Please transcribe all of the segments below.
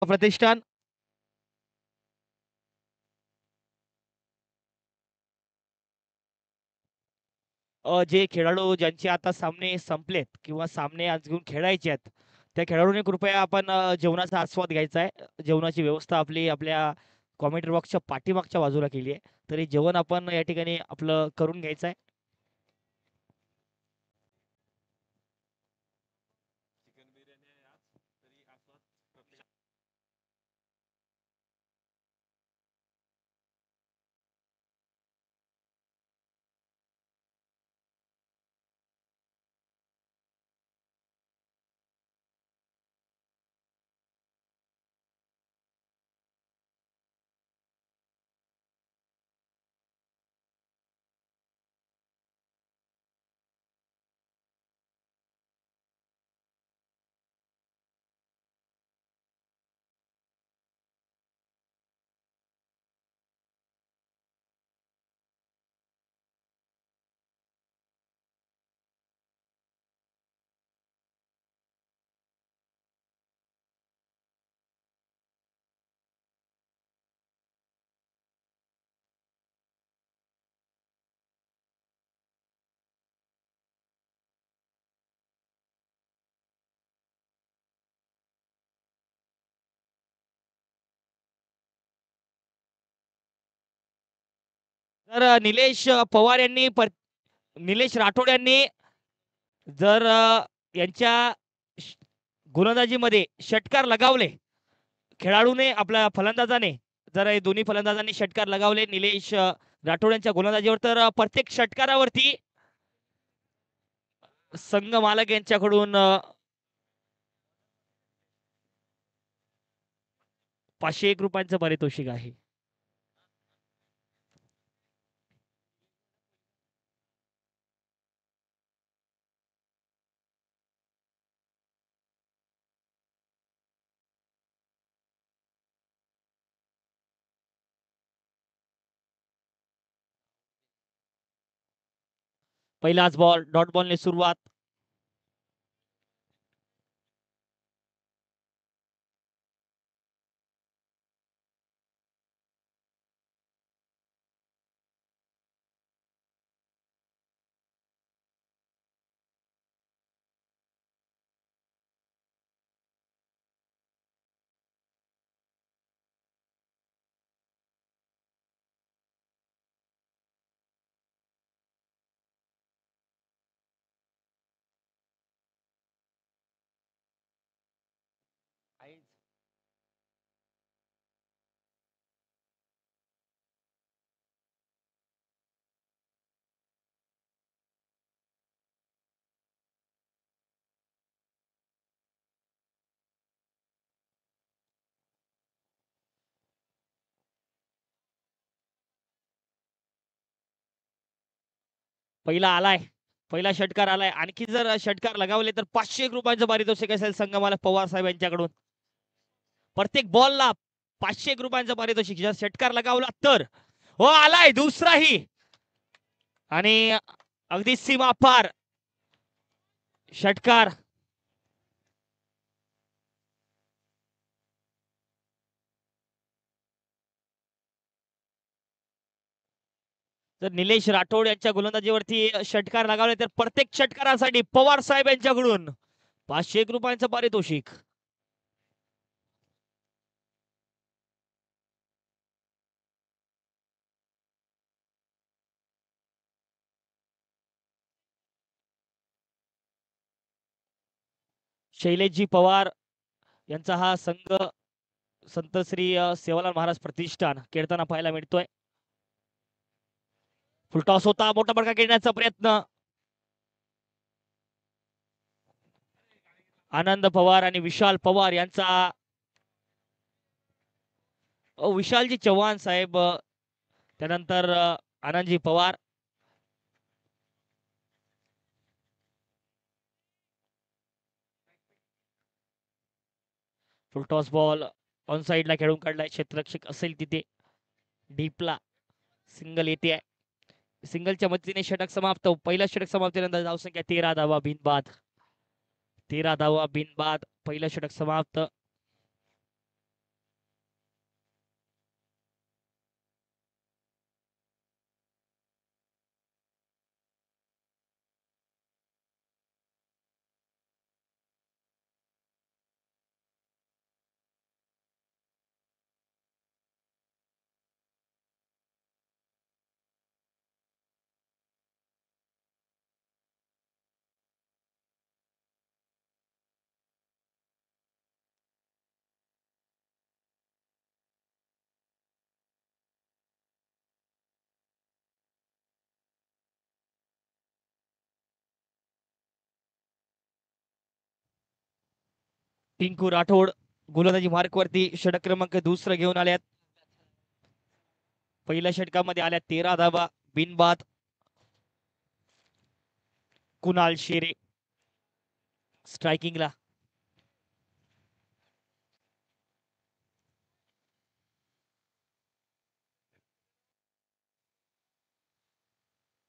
प्रतिष्ठान जे खेळाडू ज्यांचे आता सामने संपलेत किंवा सामने आज घेऊन खेळायचे आहेत त्या खेळाडूंनी कृपया आपण जेवणाचा आस्वाद घ्यायचा आहे. जेवणाची व्यवस्था आपली आपल्या कॉमेंट्री बॉक्सच्या पाठीमागच्या बाजूला केली आहे. तरी जेवण आपण या ठिकाणी आपलं करून घ्यायचं आहे. तर पवार यांनी निलेश राठोड यांनी जर यांच्या श- गोलंदाजीमध्ये षटकार लगावले, खेळाडूने आपल्या फलंदाजाने जर हे दोन्ही फलंदाजांनी षटकार लगावले निलेश राठोड यांच्या गोलंदाजीवर, तर प्रत्येक षटकारावरती संघ मालक यांच्याकडून 501 रुपयांचं पारितोषिक आहे. पहिलाच बॉल डॉट बॉलने सुरुवात. पहिला आलाय, पहिला षटकार आलाय. आणखी जर षटकार लगावले तर 501 रुपयांचं पारितोषिक असेल संगमाला पवार साहेब यांच्याकडून. प्रत्येक बॉलला 501 रुपयांचं पारितोषिक जर षटकार लगावला तर. हो, आलाय दुसराही आणि अगदी सीमा पार षटकार. जर निलेश राठोड यांच्या गोलंदाजीवरती षटकार लगावले तर प्रत्येक षटकारासाठी पवार साहेब यांच्याकडून 501 रुपयांचं पारितोषिक. शैलेशजी पवार यांचा हा संघ संत श्री सेवालाल महाराज प्रतिष्ठान खेळताना पाहायला मिळतोय. फुलटॉस होता, मोठा फटका खेळण्याचा प्रयत्न. आनंद पवार आणि विशाल पवार यांचा. विशालजी चव्हाण साहेब, त्यानंतर Anandji Pawar. Full toss ball on साइडला खेळून काढलाय. क्षेत्ररक्षक असेल तिथे डीपला सिंगल येते आहे. सिंगलच्या मदतीने षटक समाप्त. पहिला षटक समाप्तीनंतर धावसंख्या 13 धावा बिनबाद. 13 धावा बिनबाद. पहिलं षटक समाप्त. टिंकू राठोड गोलंदाजी मार्क वरती षटक क्रमांक दुसरं घेऊन आल्यात. पहिल्या षटकामध्ये आल्या 13 धावा बिनबाद. कुणाल शेरे स्ट्रायकिंगला.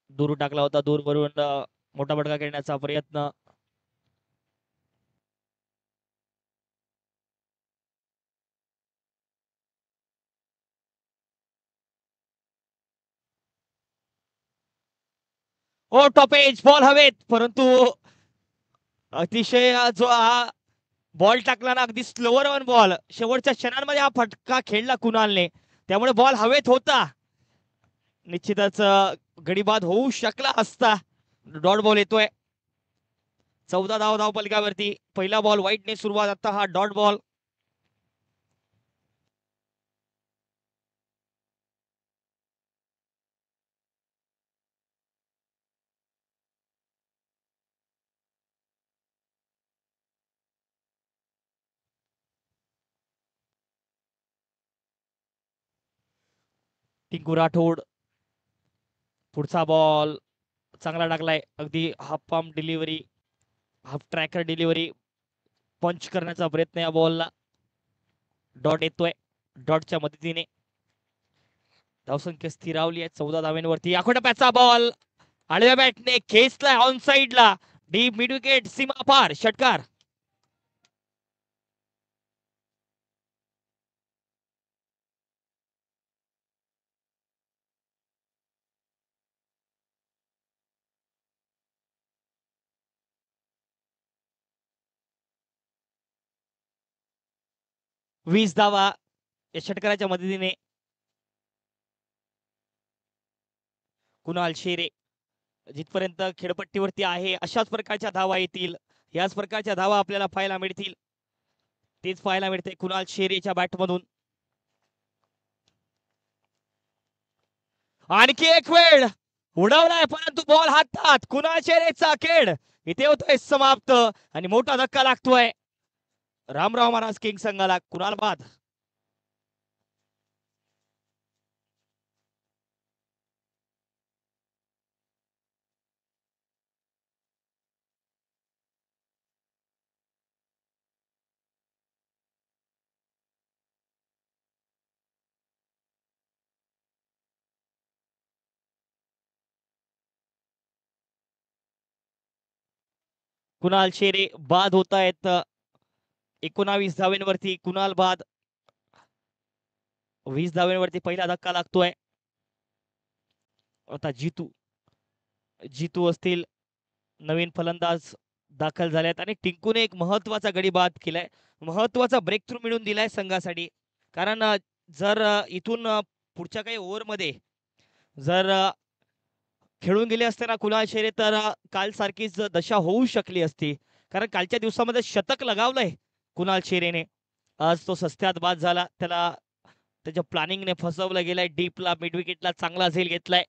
दूर टाकला होता, दूर वरून मोठा फटका खेळण्याचा प्रयत्न. ओ टॉपेज बॉल हवेत, परंतु अतिशय जो हा बॉल टाकला ना, अगदी स्लोवर वन बॉल, शेवटच्या क्षणांमध्ये हा फटका खेळला कुणालने, त्यामुळे बॉल हवेत होता. निश्चितच गडीबाद होऊ शकला असता. डॉट बॉल येतोय. 14 धाव फलकावरती. पहिला बॉल वाईटने सुरुवात, आता हा डॉट बॉल. टिंकू राठोड पुढचा बॉल चांगला टाकलाय, अगदी half palm delivery, half tracker delivery, पंच करण्याचा प्रयत्न या बॉलला. डॉट येतोय. डॉटच्या मदतीने धावसंख्या स्थिरावली आहे 14 धाव्यांवरती. आखोटप्याचा बॉल आडव्या बॅटने खेचलाय ऑन साइडला, डीप मिड विकेट, सीमा पार, षटकार. वीस धावा या षटकाराच्या मदतीने. कुणाल शेरे जिथपर्यंत खेळपट्टीवरती आहे अशाच प्रकारच्या धावा येतील, याच प्रकारच्या धावा आपल्याला पाहायला मिळतील. तेच पाहायला मिळते कुणाल शेरेच्या बॅटमधून. आणखी एक वेळ उडवलाय, परंतु बॉल हातात. कुणाल शेरेचा खेळ इथे होतोय समाप्त आणि मोठा धक्का लागतोय रामराव महाराज किंग संघाला. कुणाल बाद. कुणाल शेरे बाद होत आहेत. 19 धाव्यांवरती कुणाल बाद. 20 धाव्यांवरती पहिला धक्का लागतोय. आता जीतू असतील नवीन फलंदाज दाखल झाल्यात आणि टिंकूने एक महत्वाचा गडी बाद केलाय, महत्वाचा ब्रेक थ्रू मिळून दिलाय संघासाठी. कारण जर इथून पुढच्या काही ओव्हरमध्ये जर खेळून गेले असते ना कुणाल शेरे, तर काल सारखीच दशा होऊ शकली असती. कारण कालच्या दिवसामध्ये शतक लगावलंय कुणाल शेरेने. आज तो सस्त्यात बाद झाला, त्याला त्याच्या प्लॅनिंगने फसवलं गेलंय. डीपला मिड विकेटला चांगला झेल घेतलाय.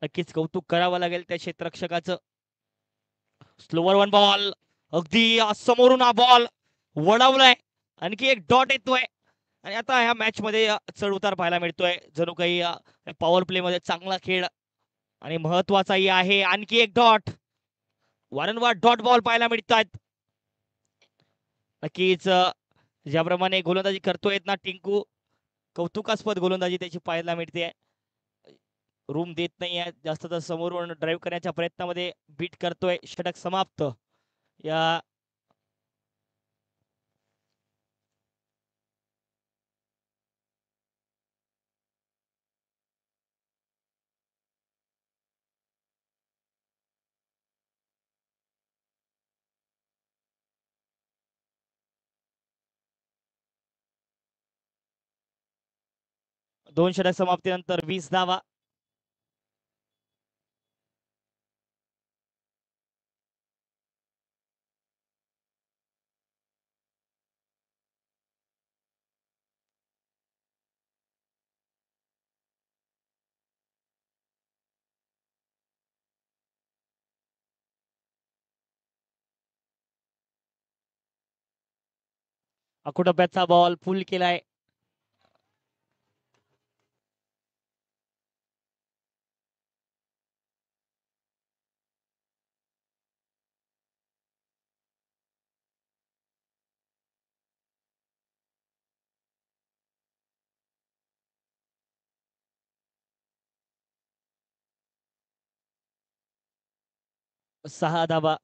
नक्कीच कौतुक करावं लागेल त्या क्षेत्ररक्षकाचं. स्लोवर वन बॉल, अगदी समोरून हा बॉल वळवलाय. आणखी एक डॉट येतोय आणि आता ह्या मॅच मध्ये चढ उतार पाहायला मिळतोय. जणू काही पॉवर प्ले मध्ये चांगला खेळ आणि महत्वाचाही आहे. आणखी एक डॉट, वारंवार डॉट बॉल पाहायला मिळतात. नक्कीच ज्याप्रमाणे गोलंदाजी करतोय ना टिंकू, कौतुकास्पद गोलंदाजी त्याची पाहायला मिळते. रूम देत नाहीये जास्त, तर समोरून ड्राईव्ह करण्याच्या प्रयत्नामध्ये बीट करतोय. षटक समाप्त. या दोन षटक समाप्तीनंतर 20 धावा. अकुटप्प्याचा बॉल फुल केलाय. सहा धावा.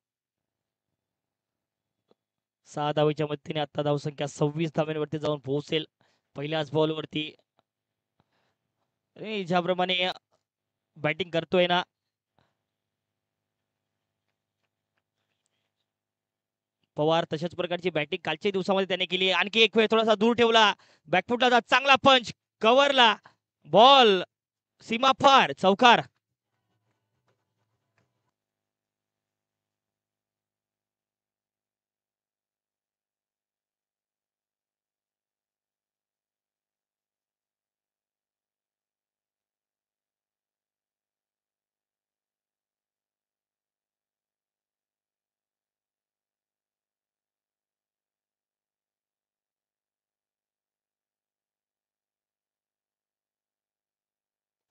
6 धावेच्या मदतीने आता धावसंख्या 26 धाव्यांवरती जाऊन पोहोचेल पहिल्याच बॉलवरती. ज्याप्रमाणे बॅटिंग करतोय ना पवार, तशाच प्रकारची बॅटिंग कालच्या दिवसामध्ये त्याने केली. आणखी एक वेळ थोडासा दूर ठेवला, बॅकफुटला चांगला पंच, कव्हरला बॉल सीमा पार, चौकार.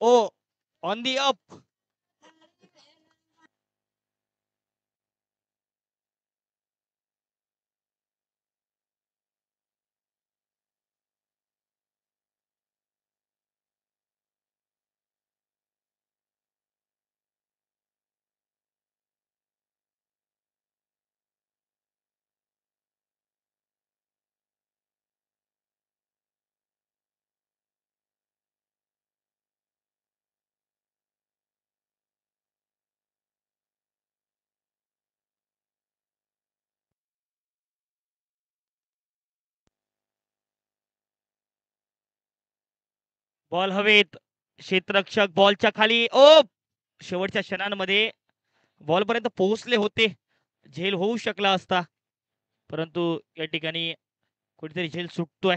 ओ ऑन दी अप. बॉल हवेत, क्षेत्ररक्षक बॉलच्या खाली. ओ शेवटच्या क्षणांमध्ये बॉल पर्यंत पोहोचले होते, झेल होऊ शकला असता, परंतु या ठिकाणी कुठेतरी झेल सुटतोय.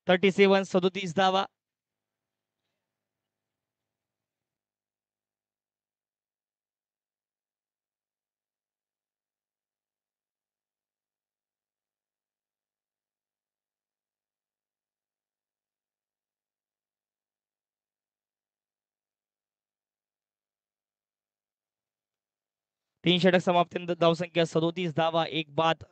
थर्टी 37 धावा. 3 षटक समाप्तीनंतर धावसंख्या 37 धावा, एक बाद.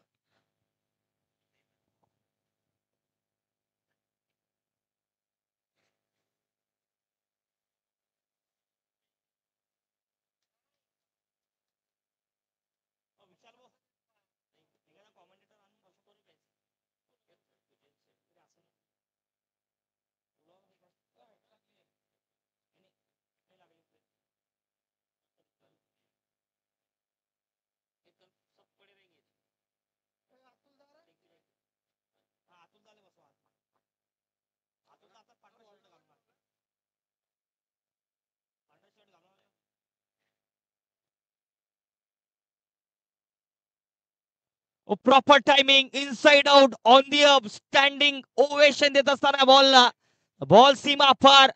Proper timing, inside out, on the up, standing ovation देत असताना बॉलला, बॉल सीमा पार.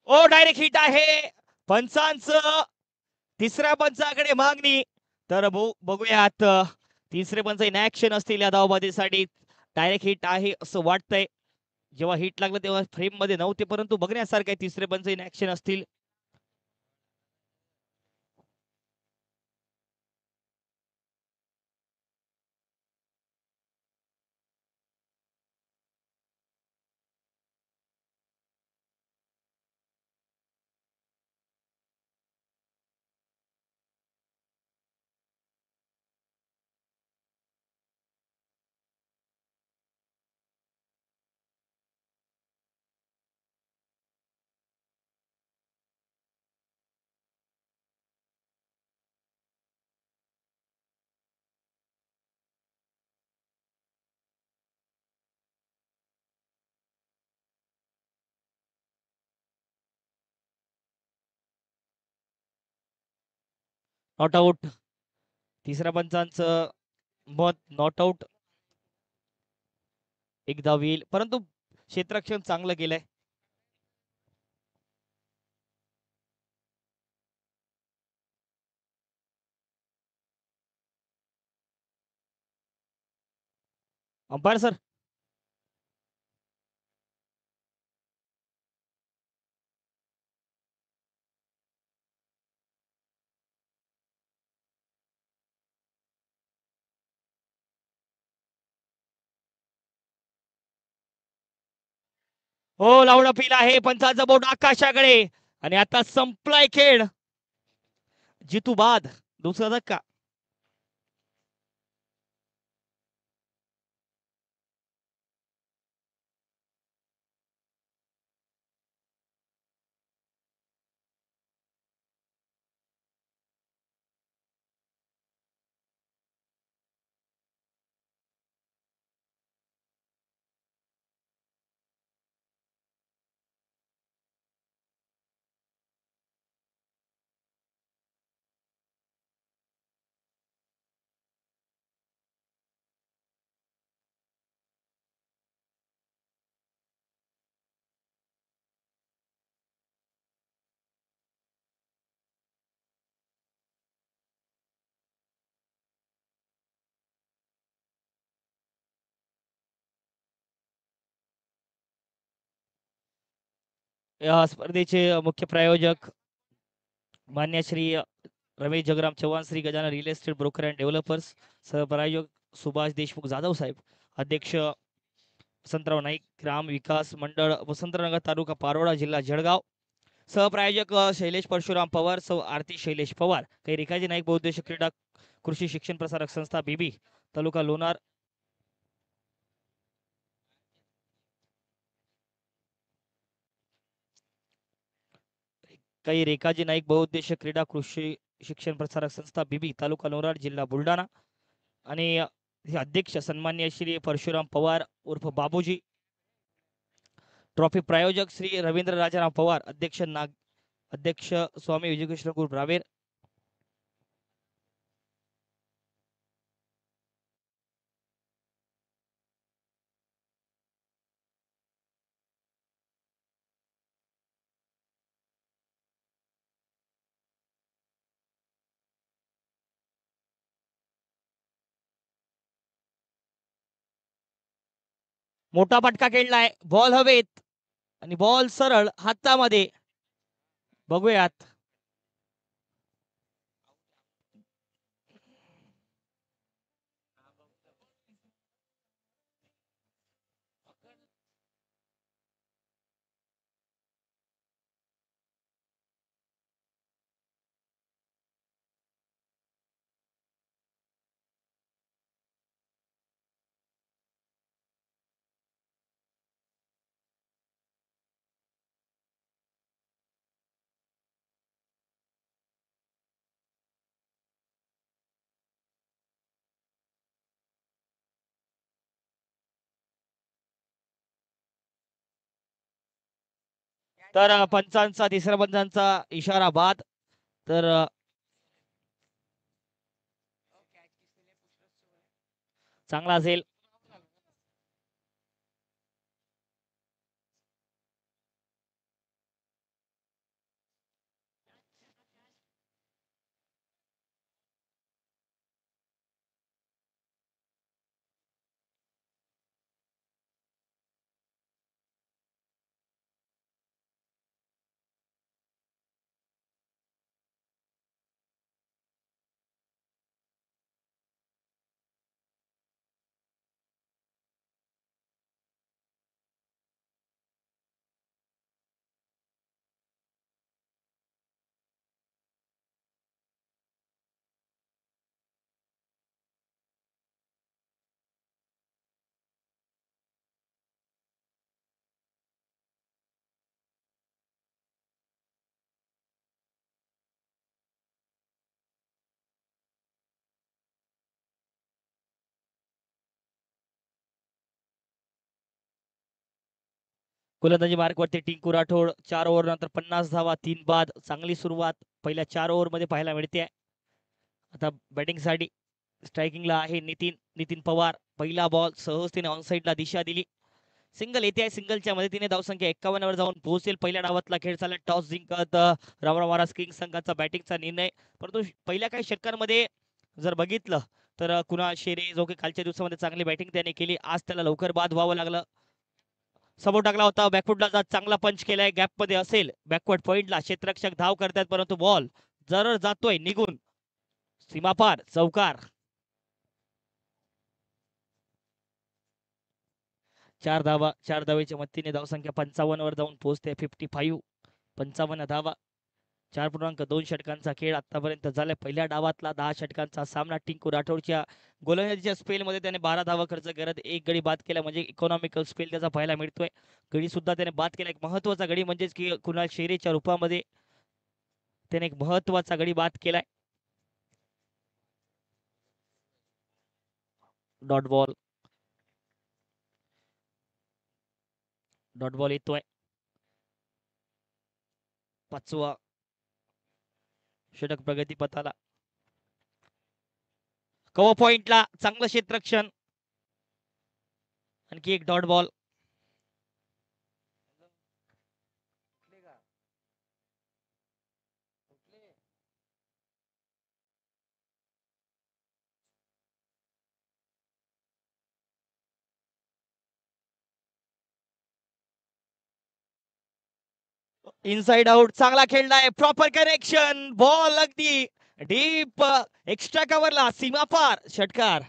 ओ डायरेक्ट हिट आहे. पंचांचं तिसऱ्या पंचाकडे मागणी. तर बघूयात तिसरे पंच इन ऍक्शन असतील या धावबादीसाठी. डायरेक्ट हिट आहे असं वाटतंय. जेव्हा हिट लागलं तेव्हा फ्रेम मध्ये नव्हते, परंतु बघण्यासारखे तिसरे पंच इन ऍक्शन असतील. Not out. तिसऱ्या पंचांचं मत नॉट आउट. एकदा होईल परंतु क्षेत्ररक्षण चांगलं केलंय. Umpire sir. हो लावून अपील आहे. पंचांचा बोट आकाशाकडे आणि आता संपलाय खेळ. जितू बाद दुसरा धक्का. या स्पर्धेचे मुख्य प्रायोजक मान्य Shri Ramesh Jagram Chavan, Shri Gajanan real estate broker and developers. सहप्रायोजक सुभाष देशमुख जाधव साहेब. अध्यक्ष वसंतराव नाईक, ग्राम विकास मंडळ वसंतनगर, तालुका पारोळा, जिल्हा जळगाव. सहप्रायोजक शैलेश परशुराम पवार, सौ आरती शैलेश पवार. काही रेखाजी नाईक बहुउद्देशीय क्रीडा कृषी शिक्षण प्रसारक संस्था बीबी, तालुका लोणार. काही रेखाजी नाईक बहुउद्देशीय क्रीडा कृषी शिक्षण प्रसारक संस्था बीबी, तालुका लोणार, जिल्हा बुलढाणा. आणि हे अध्यक्ष सन्मान्य श्री परशुराम पवार उर्फ बाबूजी. ट्रॉफी प्रायोजक श्री रवींद्र राजाराम पवार, अध्यक्ष स्वामी विजयकृष्ण ग्रुप रावेर. मोठा फटका खेळलाय. बॉल हवेत आणि बॉल सरळ हातामध्ये. बघूयात. तर पंचांचा तिसऱ्या पंचांचा इशारा बाद. तर चांगला असेल. गोलंदाजी मार्कवरती टिंकू राठोड. 4 ओव्हर नंतर 50 धावा, 3 बाद. चांगली सुरुवात पहिल्या 4 ओव्हर मध्ये पाहायला मिळते. आता बॅटिंग साठी स्ट्रायकिंगला आहे नितीन पवार. पहिला बॉल सहजतेने ऑन साईडला दिशा दिली. सिंगल येते आहे. सिंगलच्या मदतीने धावसंख्या 51 वर जाऊन पोहोचेल. पहिल्या डावातला खेळ झाला टॉस जिंकत रामराव महाराज किंग्स संघाचा बॅटिंगचा निर्णय. परंतु पहिल्या काही षटकांमध्ये जर बघितलं तर कुणाल शेरे जो की कालच्या दिवसामध्ये चांगली बॅटिंग त्याने केली, आज त्याला लवकर बाद व्हावं लागलं. समोर टाकला होता बॅकफुटला जात चांगला पंच केलाय. गॅप मध्ये असेल बॅकवर्ड पॉइंटला क्षेत्ररक्षक धाव करतात, परंतु बॉल जर जातोय निघून सीमापार चौकार. 4 धावा 4 धावेच्या मदतीने धावसंख्या 55 वर जाऊन पोहोचते. 55 55 धावा. 4.2 षटकांचा खेळ आतापर्यंत झालाय. पहिल्या डावातला 10 षटकांचा सामना टिंकू राठोडच्या गोलंदाजीच्या स्पेलमध्ये त्याने 12 धावा खर्च करत एक गडी बाद केला, म्हणजे इकॉनॉमिकल स्पेल त्याचा पाहायला मिळतोय. गडी सुद्धा त्याने बाद केला. एक महत्वाचा गडी म्हणजेच की कुणाल शेरेच्या रूपामध्ये त्याने एक महत्वाचा गडी बाद केलाय. डॉट बॉल येतोय. 5वा षटक प्रगतीपथाला. कव्हर पॉइंटला चांगलं क्षेत्ररक्षण. आणखी एक डॉट बॉल. इनसाइड आउट चांगला खेळलाय. Proper connection. बॉल अगदी डीप एक्स्ट्रा कव्हरला सीमापार षटकार.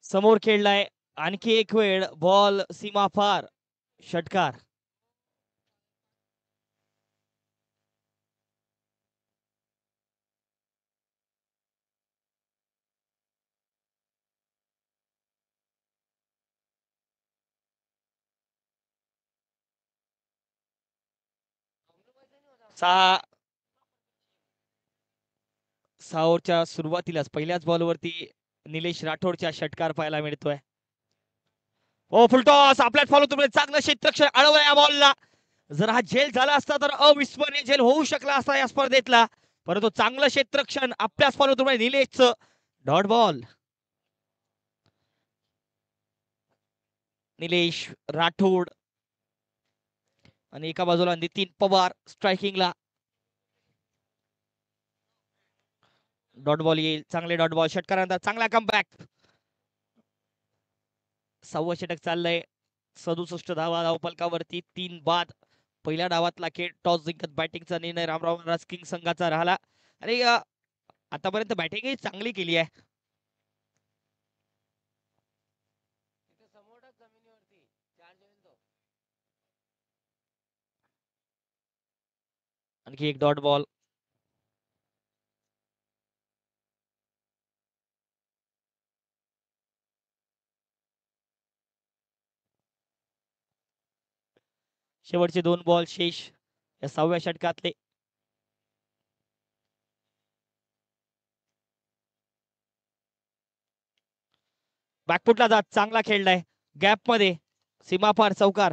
समोर खेळलाय. आणखी एक वेळ बॉल सीमापार षटकार. सहा ओव्हरच्या सुरुवातीलाच पहिल्याच बॉलवरती निलेश राठोडच्या षटकार पाहायला मिळतोय. ओ फुलटॉस आपल्याच फॉलो तुम्ही चांगलं क्षेत्ररक्षण अडवलं या बॉलला. जर हा झेल झाला असता तर अविस्मरणीय झेल होऊ शकला असता या स्पर्धेतला, परंतु चांगलं क्षेत्ररक्षण आपल्याच फॉलो तुम्ही निलेशचं. Dot ball. निलेश राठोड आणि एका बाजूला नितीन पवार स्ट्रायकिंगला. डॉट बॉल येईल. चांगले डॉट बॉल षटकारानंतर चांगला कमबॅक. 6वं षटक चाललंय. 67 धावा धावफलकावरती, 3 बाद. पहिल्या डावातला खेळ टॉस जिंकत बॅटिंगचा निर्णय रामराव महाराज किंग संघाचा राहिला. आणि आतापर्यंत बॅटिंगही चांगली केली आहे. आणखी एक डॉट बॉल. शेवटचे 2 बॉल शेष या 6व्या षटकातले. बॅकफुटला जात चांगला खेळलाय. गॅप मध्ये सीमापार चौकार.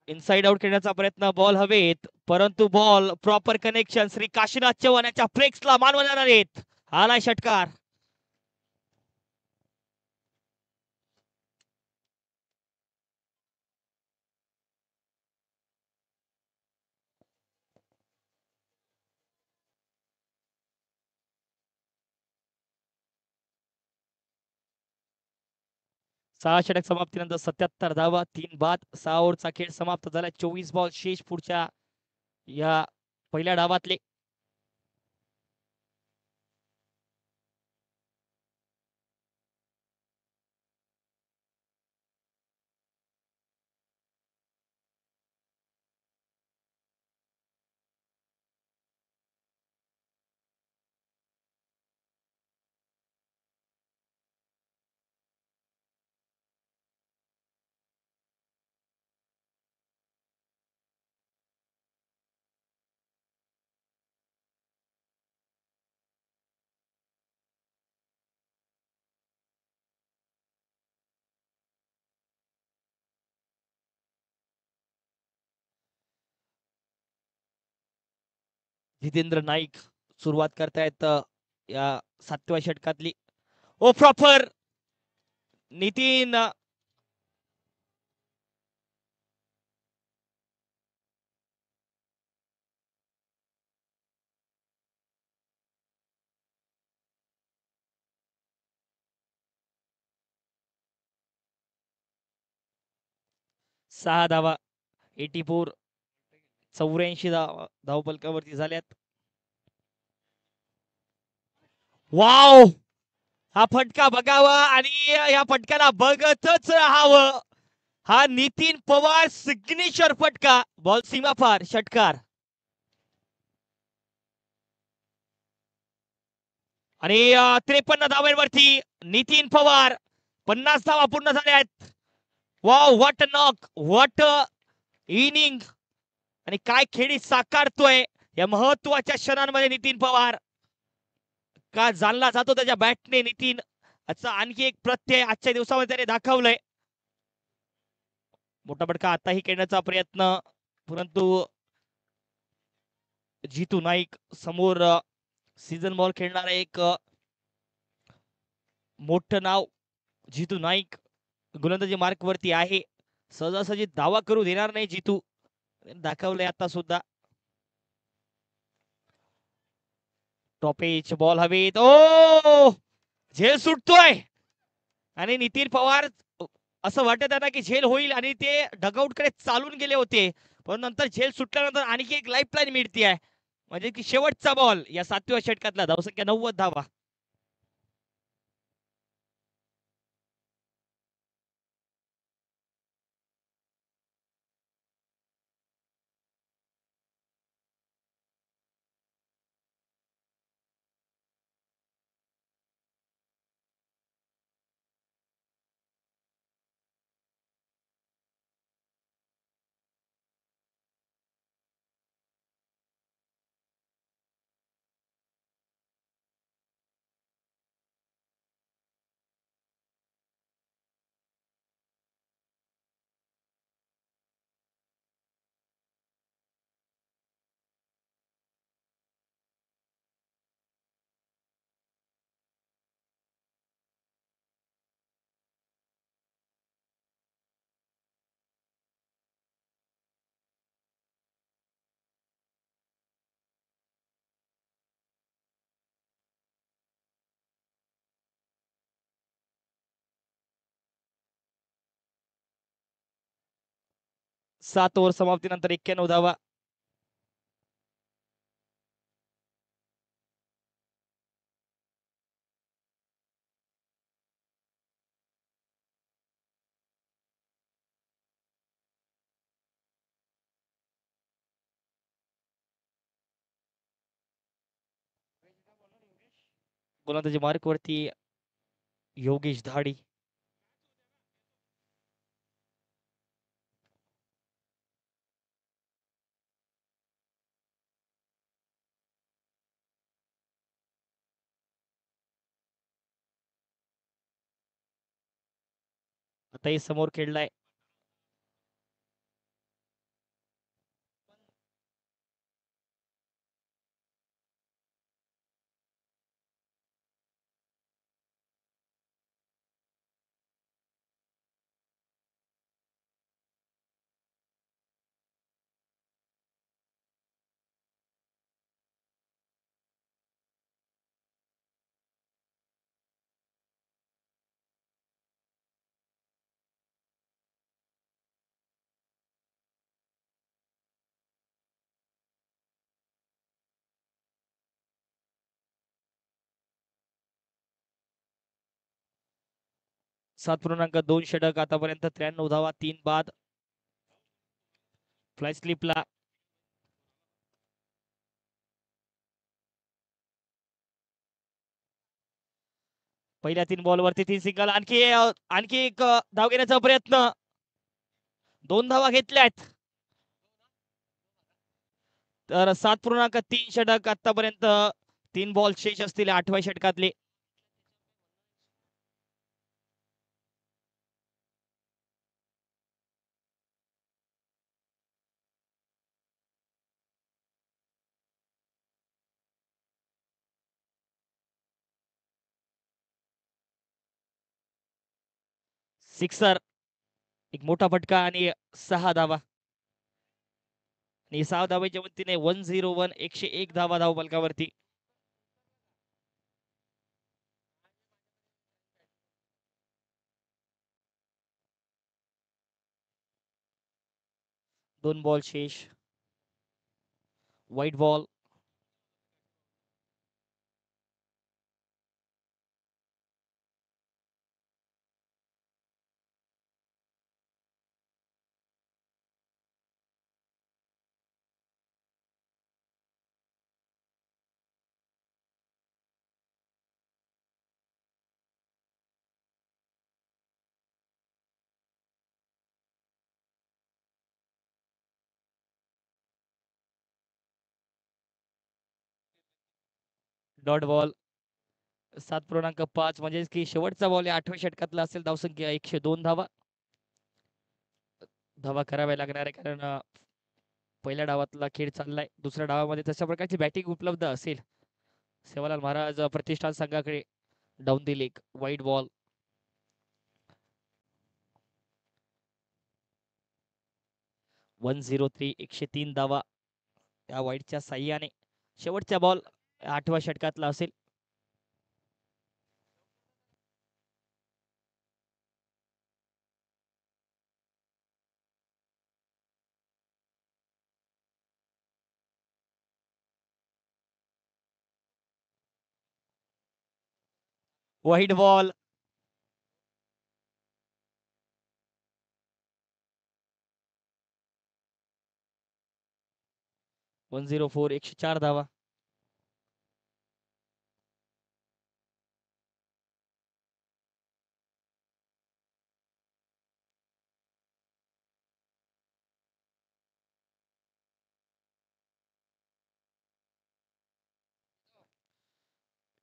इनसाइड आउट खेळण्याचा प्रयत्न. बॉल हवेत, परंतु ball proper connection. Shri Kashinath Chavan याच्या फ्लेक्सला मान वळणार आहेत. आलाय षटकार. सहा षटक समाप्तीनंतर 77 धावा, 3 बाद. 6 ओव्हरचा खेळ समाप्त झाला. 24 बॉल शेष पुढच्या या पहिल्या डावातले. जितेंद्र नाईक सुरुवात करतायत या 7व्या षटकातली. ओ प्रॉपर नितीन. सहा धावा. 84 84 धावफलकावरती झाल्यात. वाव, हा फटका बघावा आणि या फटक्याला बघतच राहावं. हा नितीन पवार सिग्नेचर फटका. बॉल सीमापार षटकार. आणि 53 धावांवरती नितीन पवार. 50 धावा पूर्ण झाल्या आहेत. Wow, what a knock, what a inning. आणि काय खेळी साकारतोय या महत्वाच्या क्षणांमध्ये नितीन पवार. का जाणला जातो त्याच्या बॅटने नितीन. याचा आणखी एक प्रत्यय आजच्या दिवसामध्ये त्याने दाखवलंय. मोठा फटका आताही खेळण्याचा प्रयत्न, परंतु जितू नाईक समोर सीझन बॉल खेळणारा एक मोठं नाव जितू नाईक गोलंदाजी मार्क वरती आहे. सहजासहजी दावा करू देणार नाही जितू, दाखवलंय आता सुद्धा. टॉपेच बॉल हवेत. ओ, झेल सुटतोय आणि नितीन पवार असं वाटत आहे की झेल होईल आणि ते डगआउट कडे चालून गेले होते, पण नंतर झेल सुटल्यानंतर आणखी एक लाईफलाईन मिळते आहे. म्हणजे की शेवटचा बॉल या 7व्या षटकातला. धावसंख्या 90 धावा. 7 ओव्हर समाप्तीनंतर 91 धावा. गोलंदाजी मार्क वरती योगेश धाडी. आताही समोर खेळलाय. सात पूर्णांक 2 षटक आतापर्यंत 93 धावा 3 बाद. फ्लाय स्लिपला पहिल्या 3 बॉल वरती 3 सिंगल. आणखी एक धाव घेण्याचा प्रयत्न. 2 धावा घेतल्यात. तर 7.3 षटक आतापर्यंत 3 बॉल शेष असतील 8व्या षटकातले. सिक्सर, एक मोठा फटका आणि 6 धावा. आणि 6 धावेच्या मदतीने 101 101 धावा धाव फलकावरती. दोन बॉल शेष. White ball. Dot ball. 7.5 म्हणजेच की शेवटचा बॉल 8व्या षटकातला असेल. धावसंख्या 102 धावा. धावा कराव्या लागणार आहे कारण पहिल्या डावातला खेळ चाललाय. दुसऱ्या डावामध्ये तशा प्रकारची बॅटिंग उपलब्ध असेल. सेवालाल महाराज प्रतिष्ठान संघाकडे down the leg. White ball. One 103 धावा त्या व्हाईटच्या साह्याने. शेवटचा बॉल 8व्या षटकातला असेल. White ball. 104 104 धावा.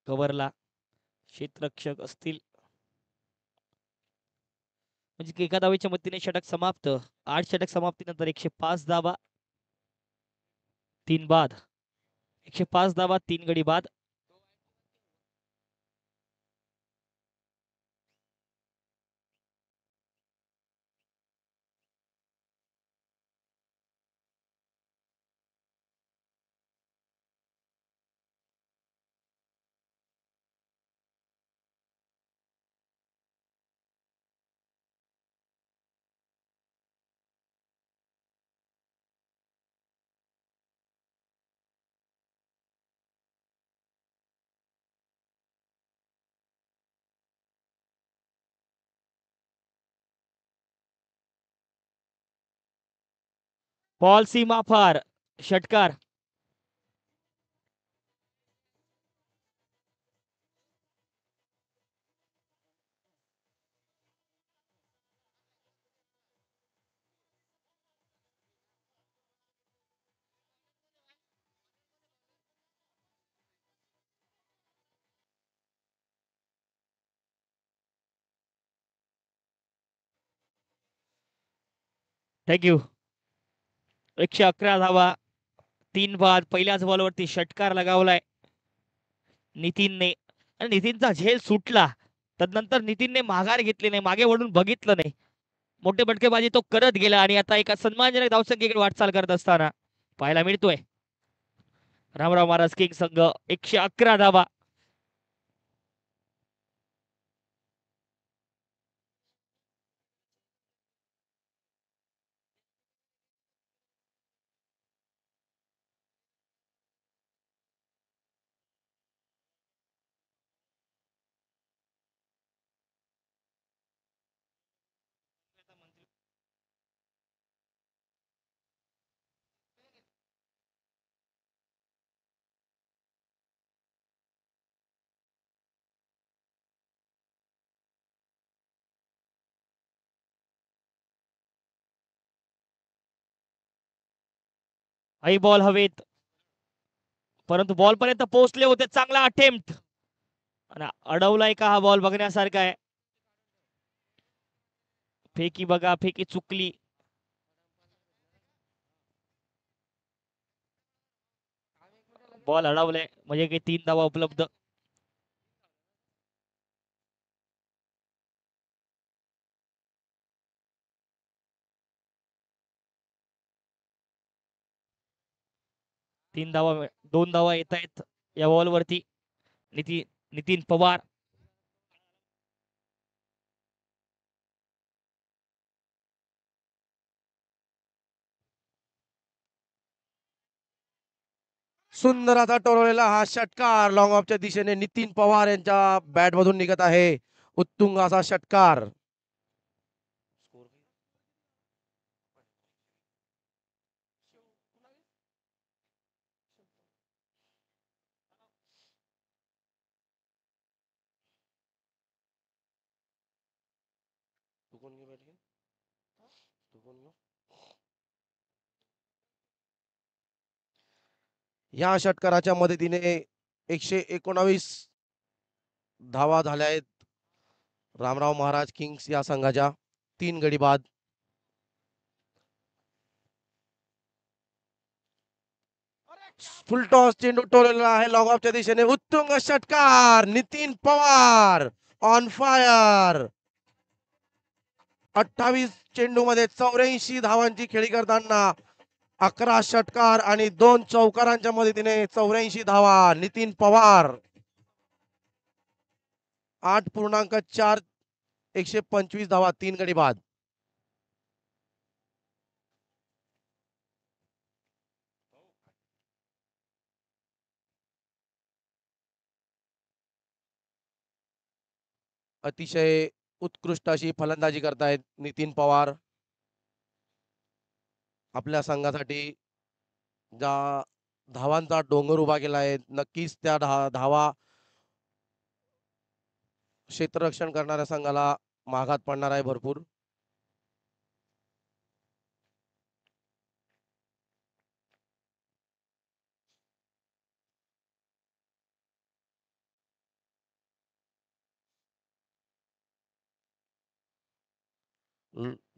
कव्हरला क्षेत्ररक्षक असतील म्हणजे की एका धावेच्या मदतीने षटक समाप्त. 8 षटक समाप्तीनंतर 105 धावा 3 बाद. 105 धावा 3 गडी बाद. बॉल सीमा पार, षटकार. थँक्यू. 111 धावा, 3 बाद. पहिल्याच बॉलवरती षटकार लगावलाय नितीनने आणि नितीनचा झेल सुटला. तदनंतर नितीनने माघार घेतली नाही, मागे वळून बघितलं नाही. मोठे फटकेबाजी तो करत गेला आणि आता एका सन्मानजनक धावसंख्येकडे वाटचाल करत असताना पाहायला मिळतोय रामराव महाराज किंग संघ 111 धावा. हाई बॉल हवेत, परंतु बॉल पर्यंत पोहोचले होते. चांगला अटेम्प्ट आणि अडवलाय का हा बॉल बघण्यासारखा आहे. फेकी बघा, फेकी चुकली. बॉल अडवलाय म्हणजे काही 3 धावा उपलब्ध. तीन धावा, 2 धावा येत आहेत या बॉल वरती. नितीन पवार. सुंदर असा टोलवलेला हा षटकार लॉंग ऑफच्या दिशेने नितीन पवार यांच्या बॅट मधून निघत आहे. उत्तुंग असा षटकार. या षटकाराच्या मदतीने 119 धावा झाल्या आहेत रामराव महाराज किंग्स या संघाच्या. 3 गडी बाद. फुलटॉस चेंडू टोललेला आहे लॉंग ऑफच्या दिशेने. उत्तुंग षटकार. Nitin Pawar on fire. 28 चेंडू मध्ये 84 धावांची खेळी करताना 11 षटकार आणि 2 चौकारांच्या मदतीने 84 धावा. नितीन पवार 8.4 125 धावा, 3 गडी बाद. अतिशय उत्कृष्ट अशी फलंदाजी करतायत नितीन पवार. आपल्या संघासाठी ज्या धावांचा डोंगर उभा केला आहे, नक्कीच त्या धावा क्षेत्ररक्षण करणाऱ्या संघाला माघात पडणार आहे भरपूर.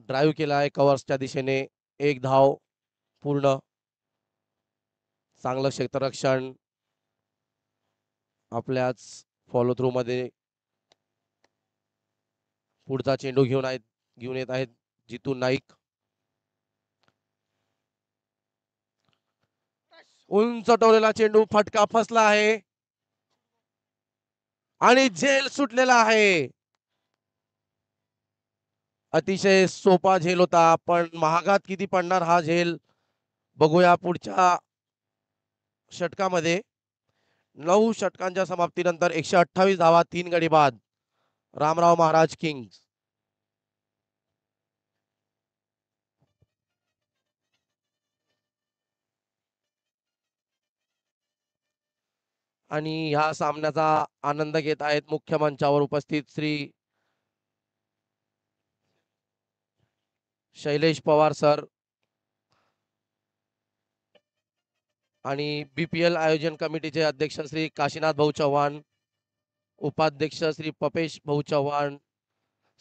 ड्राईव्ह केला आहे कव्हर्सच्या दिशेने. 1 धाव पूर्ण. चांगलं क्षेत्ररक्षण आपल्याच फॉलो थ्रू मध्ये. पुढचा चेंडू घेऊन येत आहेत जितू नाईक. उंच टोलेला चेंडू, फटका फसला आहे आणि झेल सुटलेला आहे. अतिशय सोपा झेल होता, पण महागात किती पडणार हा झेल बघूया पुढच्या षटकामध्ये. 9 षटकांच्या समाप्तीनंतर 128 धावा, 3 गडी बाद. रामराव महाराज किंग्स. आणि ह्या सामन्याचा आनंद घेत आहेत मुख्य मंचावर उपस्थित श्री शैलेश पवार सर आणि BPL आयोजन कमिटीचे अध्यक्ष श्री काशीनाथ भाऊ चव्हाण, उपाध्यक्ष श्री पपेश भाऊ चव्हाण,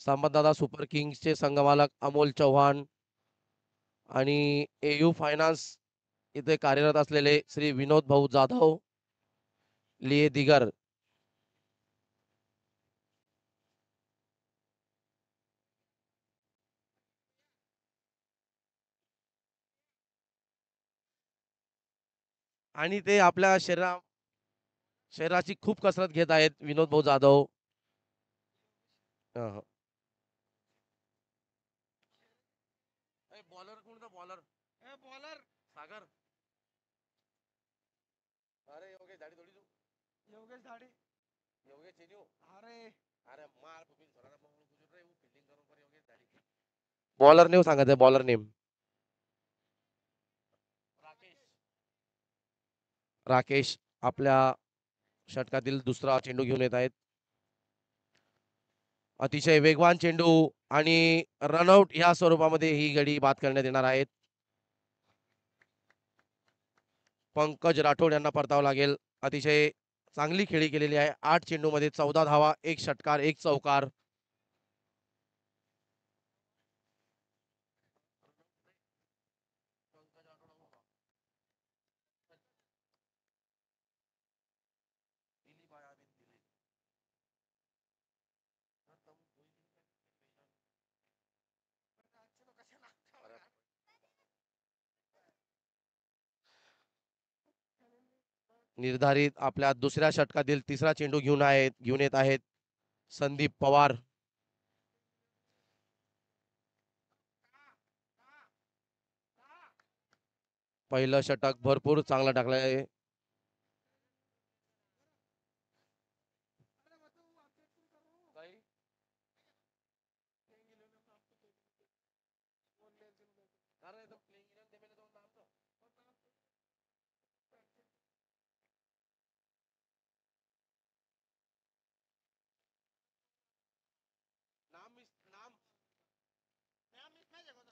संबंधदाता सुपर किंग्सचे संघमालक अमोल चव्हाण आणि AU फायनान्स इथे कार्यरत असलेले श्री विनोद भाऊ जाधव लिये दिगर, आणि ते आपल्या शरीराची खूप कसरत घेत आहेत विनोद भाऊ जाधव. बॉलर कोणता बॉलर सागर अरे योगेश झाडी थोडी योगेश चेन्यू अरे मार फुकिन सोडा ना मग गुजर रे फील्डिंग करून पर योगेश झाडी बॉलर नेम सांगायचं बॉलर नेम राकेश आपल्या षटकातील दुसरा चेंडू घेऊन येत आहेत. अतिशय वेगवान चेंडू आणि रनआउट या स्वरूपामध्ये ही गडी बाद करण्यात येणार आहेत. पंकज राठोड यांना परतावं लागेल. अतिशय चांगली खेळी केलेली आहे. 8 चेंडू मध्ये 14 धावा, 1 षटकार, 1 चौकार. निर्धारित आपल्या दुसऱ्या षटकातील तिसरा चेंडू घेऊन येत आहेत संदीप पवार. पहिलं षटक भरपूर चांगलं टाकलं आहे.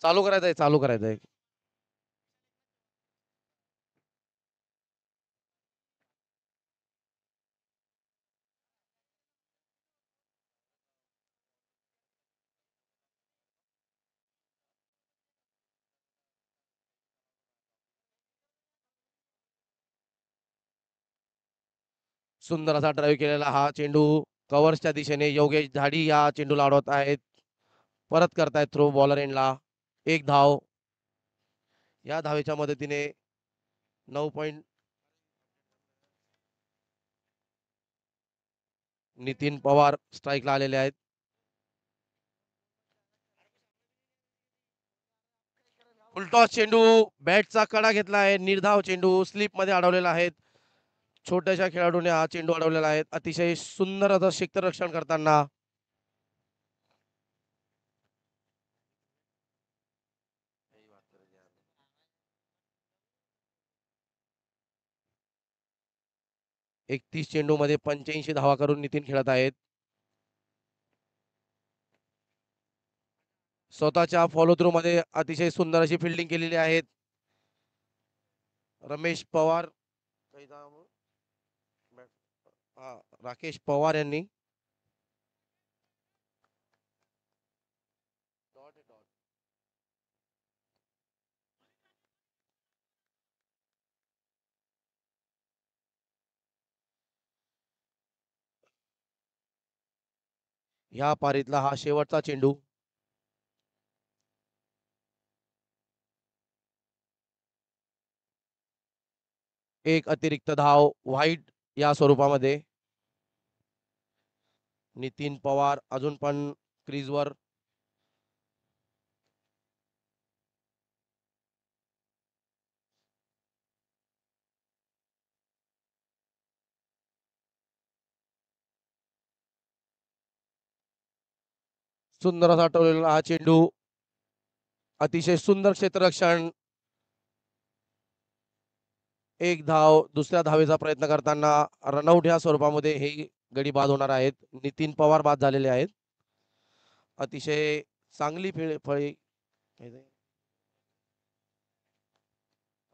चालू करायचंय. सुंदर असा ड्राईव्ह केलेला हा चेंडू कव्हर्सच्या दिशेने योगेश झाडी या चेंडूला अडवत आहेत. परत करतायत थ्रो बॉलर एंडला. 1 धाव. या धावेच्या मदतीने 9 पॉइंट नितीन पवार स्ट्राईकला आलेले आहेत. फुलटॉस चेंडू बॅटचा कडा घेतला आहे. निर्धाव चेंडू स्लिप मध्ये अडवलेला आहे. छोट्याशा खेळाडूने हा चेंडू अडवलेला आहे. अतिशय सुंदर असं क्षेत्ररक्षण करताना एकतीस चेंडू मध्ये 85 धावा करून नितीन खेळत आहेत. स्वतःच्या फॉलो थ्रू मध्ये अतिशय सुंदर अशी फिल्डिंग केलेली आहे रमेश पवार राकेश पवार यांनी. ह्या पारीतला हा शेवटचा चेंडू. एक अतिरिक्त धाव व्हाईट या स्वरूपामध्ये. नितीन पवार अजून पण क्रीजवर. सुंदर असा टोललेला हा चेंडू. अतिशय सुंदर क्षेत्ररक्षण. एक धाव दुसऱ्या धावेचा प्रयत्न करताना रनआउट ह्या स्वरूपामध्ये हे गडी बाद होणार आहेत. नितीन पवार बाद झालेले आहेत. अतिशय चांगली फळी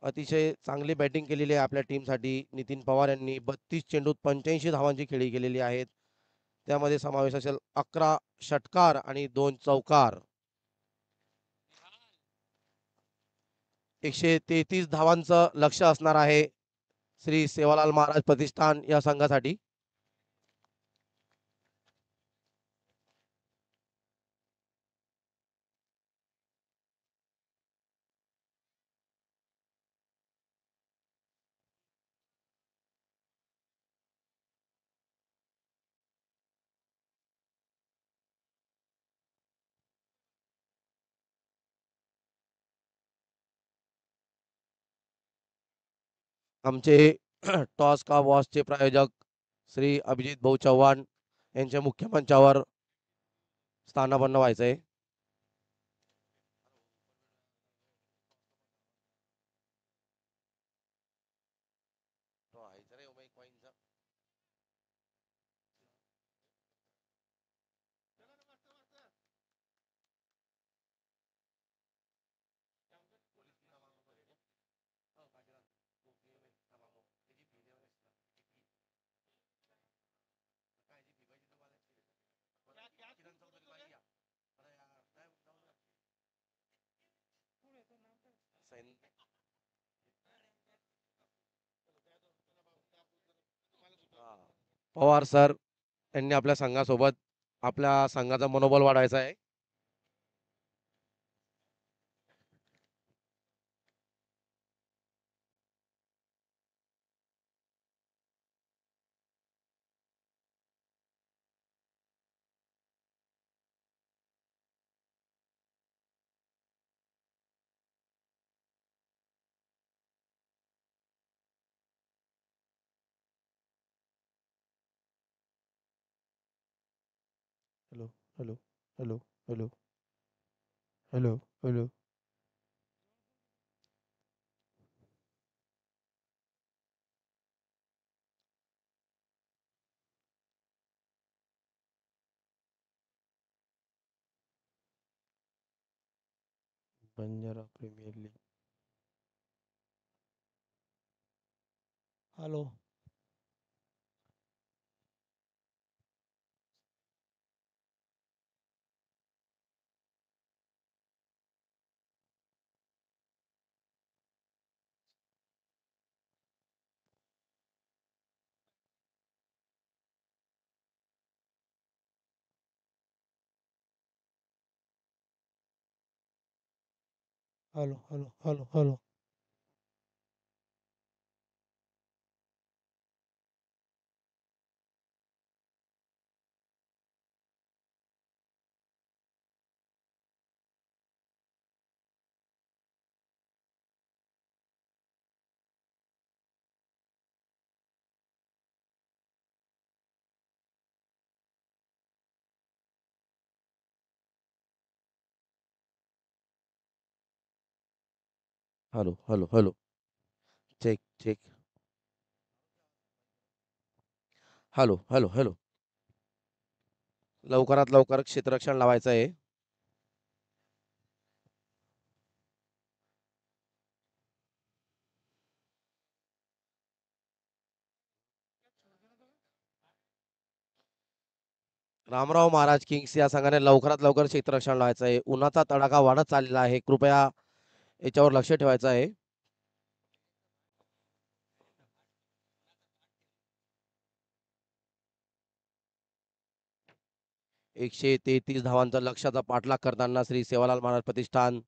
अतिशय चांगली बॅटिंग केलेली आहे आपल्या टीमसाठी. नितीन पवार यांनी 32 चेंडूत 85 धावांची खेळी केलेली आहेत. त्यामध्ये समावेश असेल 11 षटकार आणि 2 चौकार. 133 धावांचं लक्ष असणार आहे श्री सेवालाल महाराज प्रतिष्ठान या संघासाठी. आमचे टॉस का वॉसचे प्रायोजक श्री अभिजित भाऊ चव्हाण यांच्या मुख्य मंचावर स्थानापन्न व्हायचंय. पवार सर यांनी आपल्या संघासोबत आपल्या संघाचा मनोबल वाढवायचा आहे. Hello hello hello hello hello hello. Banjara premier league. Hello. Hello hello hello hello. Hello hello hello. Check check. Hello hello hello. लवकरात लवकर क्षेत्ररक्षण लावायचं आहे. रामराव महाराज किंग्स या संघाने लवकरात लवकर क्षेत्ररक्षण लावायचं आहे. उन्हाचा तडाखा वाढत चाललेला आहे. कृपया याच्यावर लक्ष ठेवायचं आहे. 133 धावांचा लक्ष्याचा पाठलाग करताना श्री सेवालाल महाराज प्रतिष्ठान.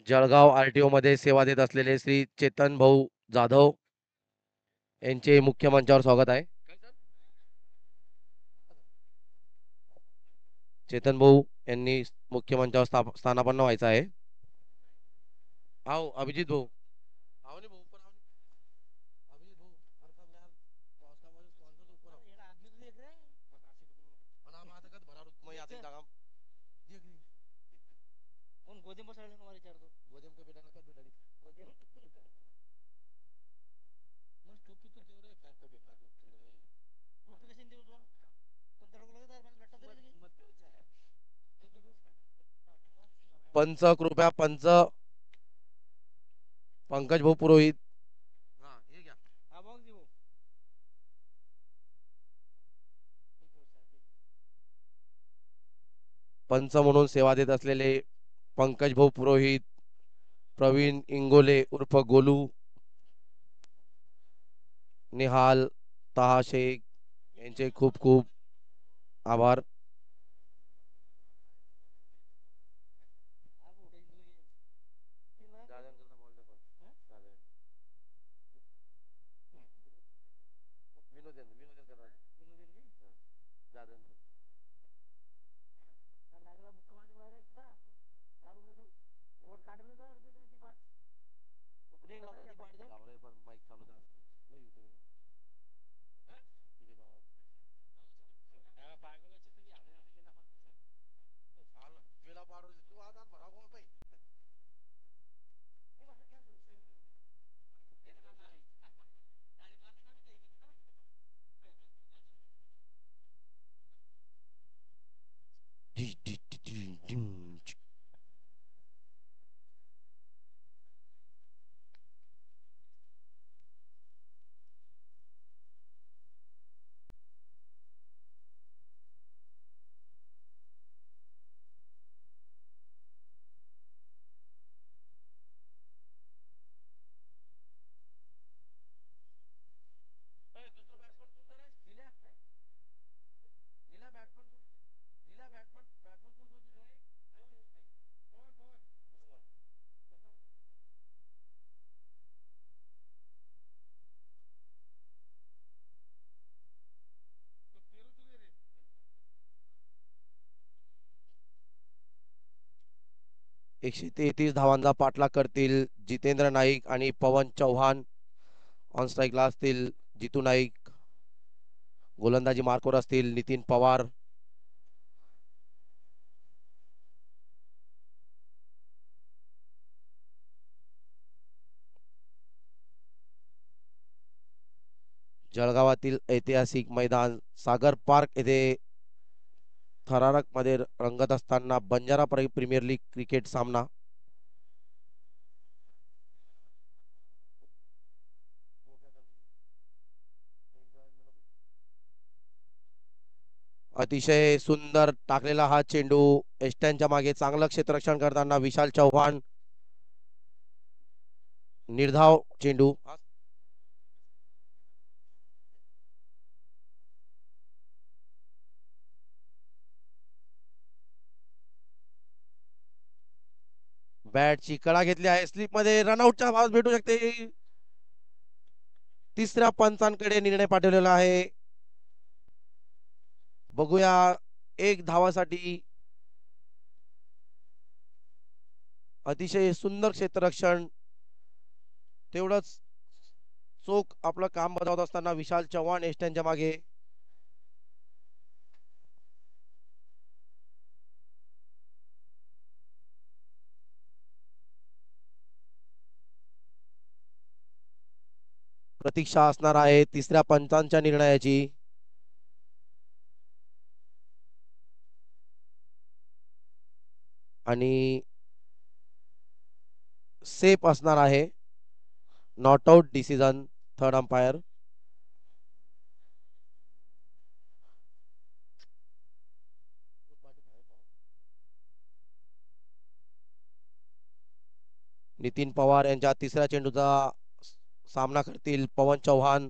जळगाव RTO मध्ये सेवा देत असलेले श्री चेतन भाऊ जाधव यांचे मुख्य मंचावर स्वागत आहे. चेतन भाऊ यांनी मुख्य मंचावर स्थानापन्न व्हायचं आहे. आओ अभिजित भाऊ, आओ नाही भाऊ, ऊपर आओ नहीं. अभिजित भाऊ, अरे सब यार, पावसामध्ये sponsor तो ऊपर आओ. आणि आम्ही आता कधी भरार मग यात एक जागा देख ली. गोदेम के बेटा ना कद बेटा पंच कृपया पंच पंकज भाऊ पुरोहित. हाँ, ये क्या? पंच म्हणून सेवा देत असलेले पंकज भाऊ पुरोहित, प्रवीण इंगोले उर्फ गोलू, निहाल ताहा शेख यांचे खूप खूप आभार. एकशे 33 धावांचा पाठलाग करतील जितेंद्र नाईक आणि पवन चव्हाण. ऑन स्ट्राईकला असतील जितू नाईक. गोलंदाजी मार्कवर असतील नितीन पवार. जळगावातील ऐतिहासिक मैदान सागर पार्क येथे थरारक मध्ये रंगत असताना बंजारा प्रीमियर लीग क्रिकेट सामना. अतिशय सुंदर टाकलेला हा चेंडू एस्टॅनच्या मागे चांगलं क्षेत्ररक्षण करताना विशाल चव्हाण. निर्धाव चेंडू. बॅटची कडा घेतली आहे स्लिप मध्ये रनआउटचा आवाज भेटू शकते. तिसऱ्या पंचांकडे निर्णय पाठवलेला आहे. बघूया एक धावासाठी अतिशय सुंदर क्षेत्ररक्षण. तेवढंच चोख आपलं काम बजावत असताना विशाल चव्हाण एस्टॅनच्या मागे. प्रतीक्षा असणार आहे तिसऱ्या पंचांच्या निर्णयाची. आणि सेफ असणार आहे. Not out decision third umpire. Nitin Pawar यांच्या तिसऱ्या चेंडूचा सामना करतील पवन चव्हाण.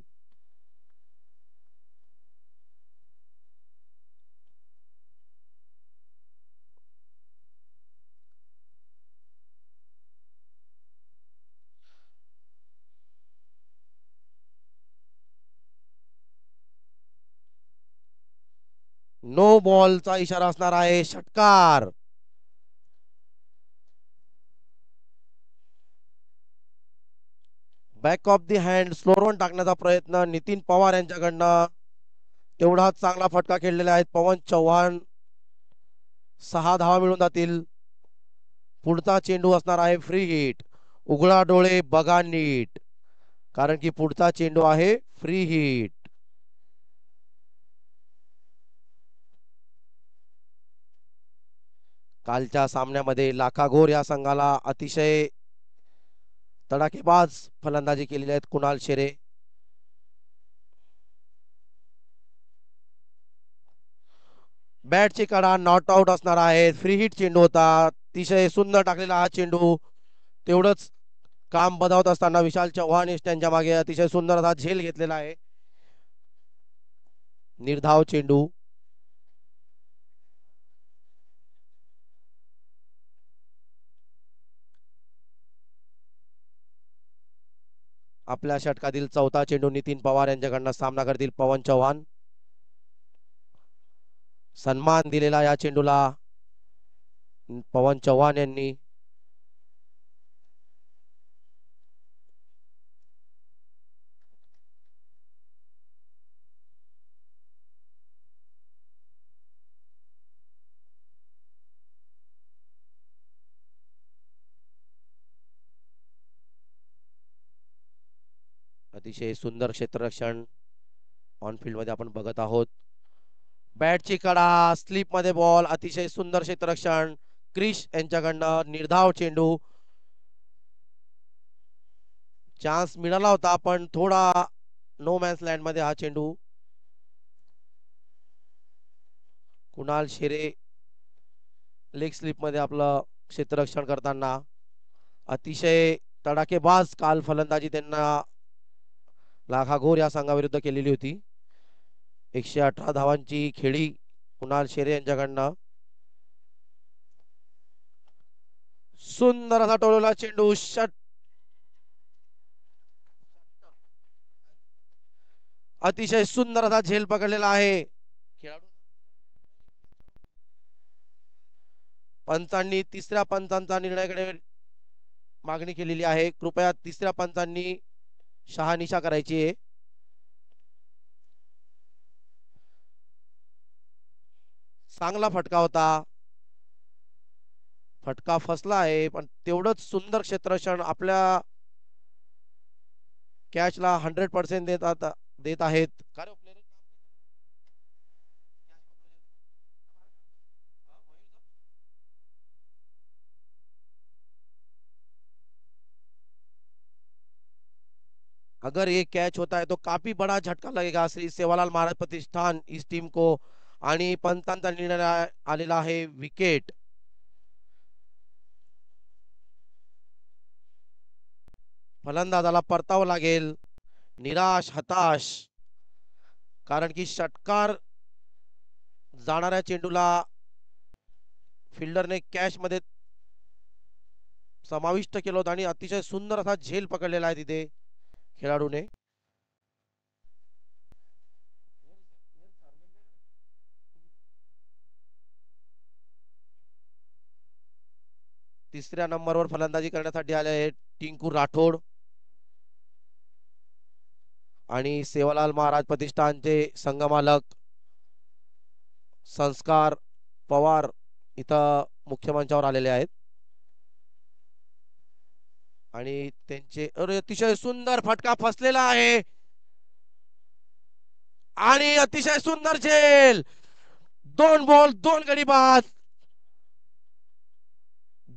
नो बॉलचा इशारा असणार आहे. षटकार. बॅक ऑफ दी हँड स्लोरवन टाकण्याचा प्रयत्न नितीन पवार यांच्याकडनं. तेवढाच चांगला फटका खेळलेला आहे पवन चव्हाण. 6 धावा मिळून जातील. पुढचा चेंडू असणार आहे फ्री हिट. उघडा डोळे बघा नीट, कारण की पुढचा चेंडू आहे फ्री हिट. कालच्या सामन्यामध्ये लाखाघोर या संघाला अतिशय तडाखेबाज फलंदाजी केलेली आहेत कुणाल शेरे. बॅटची कडा नॉट आउट असणार आहे. फ्री हिट चेंडू होता. अतिशय सुंदर टाकलेला हा चेंडू. तेवढंच काम बजावत असताना विशाल चव्हाण त्यांच्या मागे अतिशय सुंदर असा झेल घेतलेला आहे. निर्धाव चेंडू. आपल्या षटकातील चौथा चेंडू नितीन पवार यांच्याकडनं सामना करतील पवन चव्हाण. सन्मान दिलेला या चेंडूला पवन चव्हाण यांनी. अतिशय सुंदर क्षेत्ररक्षण ऑन फील्ड मध्ये आपण बघत आहोत. बॅटची कडा स्लिप मध्ये बॉल. अतिशय सुंदर क्षेत्ररक्षण क्रिश यांच्याकडनं. निर्धाव चेंडू. चान्स मिळाला होता पण थोडा नो मॅन्स लँड मध्ये हा चेंडू. कुणाल शेरे लेग स्लिप मध्ये आपलं क्षेत्ररक्षण करताना. अतिशय तडाखेबाज काल फलंदाजी त्यांना लाखाघोर या संघाविरुद्ध केलेली होती. 118 धावांची खेळी कुणाल शेरे यांच्याकडनं. सुंदर असा टोलवला चेंडू. षट अतिशय सुंदर असा झेल पकडलेला आहे. पंचांनी तिसऱ्या पंचांचा निर्णयाकडे मागणी केलेली आहे. कृपया तिसऱ्या पंचांनी शहानिशा करायची आहे. चांगला फटका होता. फटका फसला आहे पण तेवढंच सुंदर क्षेत्ररक्षण आपल्या कॅचला 100% देत आहेत. अगर ये कैच होता है तो काफी बड़ा झटका लगेगा श्री सेवालाल महाराज प्रतिष्ठान इस टीम को. आणि पंचांचा निर्णय आलेला आहे विकेट. फलंदाजाला परतावं लागेल. निराश हताश, कारण की षटकार जाणाऱ्या चेंडूला फिल्डरने कॅच मध्ये समाविष्ट केलं होतं आणि अतिशय सुंदर असा झेल पकडलेला आहे तिथे खेळाडूने. तिसऱ्या नंबरवर फलंदाजी करण्यासाठी आले आहेत टिंकू राठोड आणि सेवालाल महाराज प्रतिष्ठानचे संघमालक संस्कार पवार इथं मुख्य मंचावर आलेले आहेत. आणि त्यांचे अतिशय सुंदर फटका फसलेला आहे आणि अतिशय सुंदर झेल. 2 बॉल 2 गडी बाद.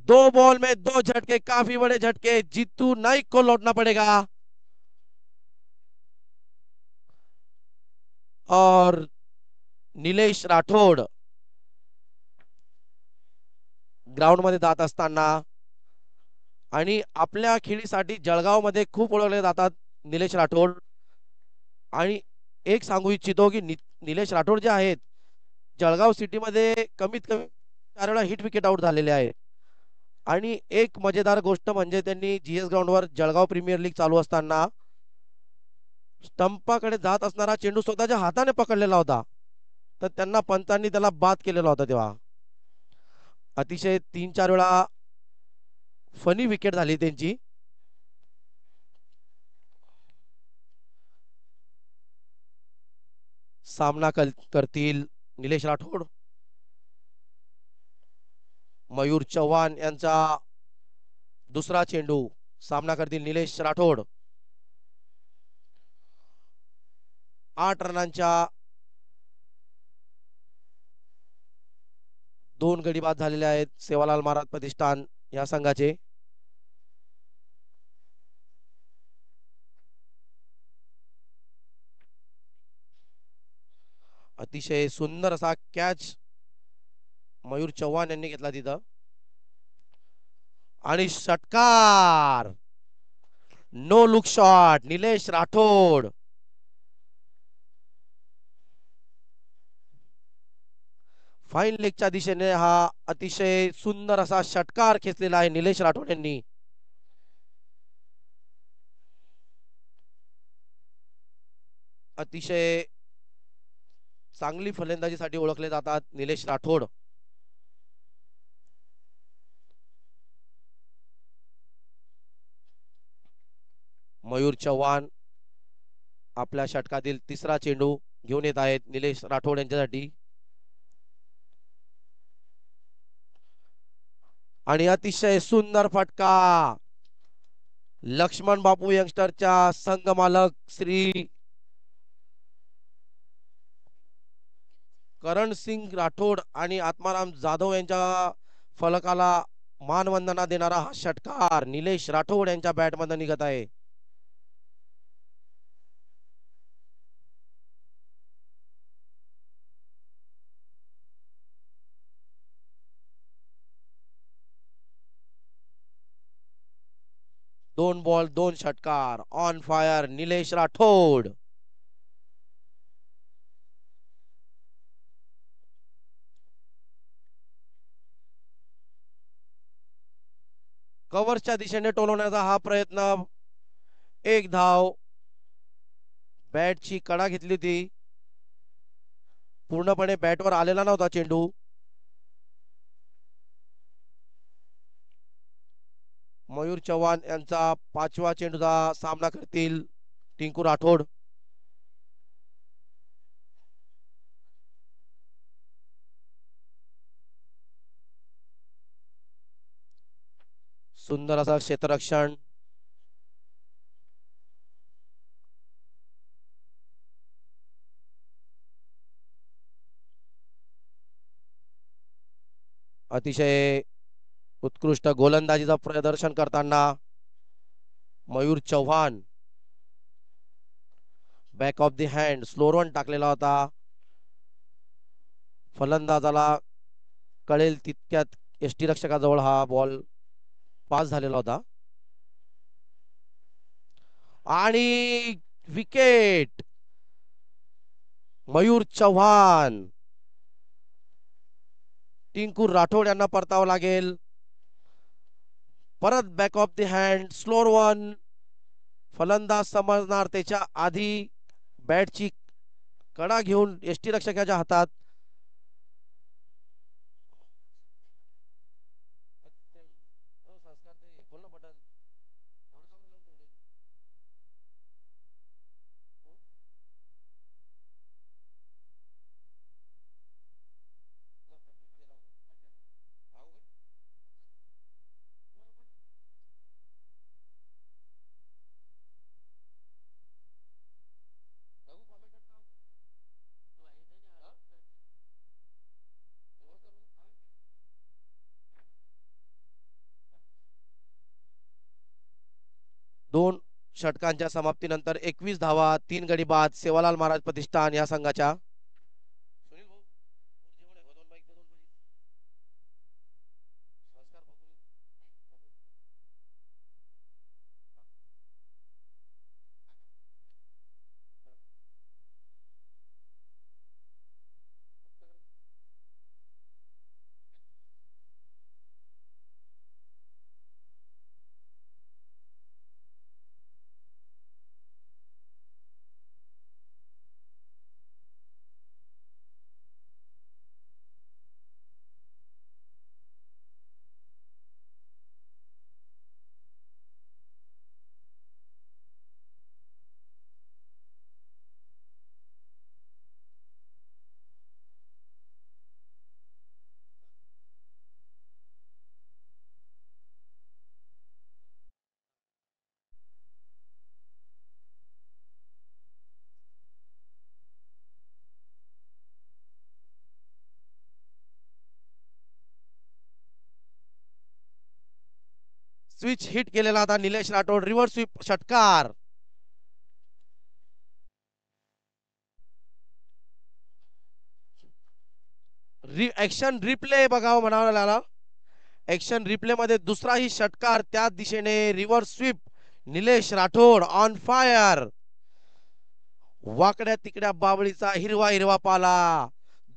2 बॉल में 2 झटके, काफी बड़े झटके. जीतू नाइक को लौटना पड़ेगा और निलेश राठोड ग्राउंड मध्ये जात असताना आणि आपल्या खेळीसाठी जळगाव मध्ये खूप ओळखले जातात निलेश राठोड. आणि एक सांगू इच्छितो की निलेश राठोड जे आहेत जळगाव सिटी मध्ये कमीत कमी 4 वेळा हिट विकेट आउट झालेले आहेत. आणि एक मजेदार गोष्ट म्हणजे त्यांनी जीएस ग्राउंडवर जळगाव प्रीमियर लीग चालू असताना स्टंपाकडे जात असणारा चेंडू स्वतःच्या हाताने पकडलेला होता. तर त्यांना पंचांनी त्याला बाद केलेला होता. तेव्हा अतिशय 3-4 वेळा फनी विकेट झाली त्यांची. सामना करतील निलेश राठोड. मयूर चव्हाण यांचा दुसरा चेंडू. सामना करतील निलेश राठोड. 8 रनांच्या 2 गडी बाद झालेले आहेत सेवालाल महाराज प्रतिष्ठान या संघाचे. अतिशय सुंदर असा कॅच मयूर चव्हाण यांनी घेतला तिथं. आणि षटकार. No look shot Nilesh Rathod. Fine लेगच्या दिशेने हा अतिशय सुंदर असा षटकार खेचलेला आहे निलेश राठोड यांनी. अतिशय चांगली फलंदाजीसाठी ओळखले जातात निलेश राठोड. मयूर चव्हाण आपल्या षटकातील तिसरा चेंडू घेऊन येत आहेत निलेश राठोड यांच्यासाठी. आणि अतिशय सुंदर फटका. लक्ष्मण बापू यंगस्टरच्या संघ मालक श्री करण सिंग राठोड आणि आत्माराम जाधव यांच्या फलकाला मानवंदना देणारा हा षटकार निलेश राठोड यांच्या बॅटमधून निघत आहे. दोन बॉल 2 षटकार. On fire Nilesh Rathod. कव्हरच्या दिशेने टोलवण्याचा हा प्रयत्न. एक धाव. बॅटची कडा घेतली होती. पूर्णपणे बॅटवर आलेला नव्हता चेंडू. मयूर चव्हाण यांचा 5व्या चेंडूचा सामना करतील टिंकू राठोड. सुंदर असा क्षेत्ररक्षण. अतिशय उत्कृष्ट गोलंदाजीचं प्रदर्शन करताना Mayur Chavan. Back of the hand slow run टाकलेला होता. फलंदाजाला कळेल तितक्यात यष्टीरक्षकाजवळ हा बॉल पास झालेला होता. आणि विकेट. मयूर चव्हाण. टिंकू राठोड यांना परतावं लागेल. परत back of the hand slow one. फलंदाज समजणार त्याच्या आधी बॅटची कडा घेऊन यष्टीरक्षकाच्या हातात. दोन षटकांच्या समाप्तीनंतर 21 धावा 3 गडी बाद सेवालाल महाराज प्रतिष्ठान या संघाच्या. स्विच हिट केलेला होता निलेश राठोड. रिव्हर्स स्वीप षटकार. ऍक्शन रिप्ले बघावं म्हणावं लागला. ऍक्शन रिप्ले मध्ये दुसराही षटकार त्या दिशेने. Reverse sweep Nilesh Rathod on fire. वाकड्या तिकड्या बावळीचा हिरवा हिरवा पाला.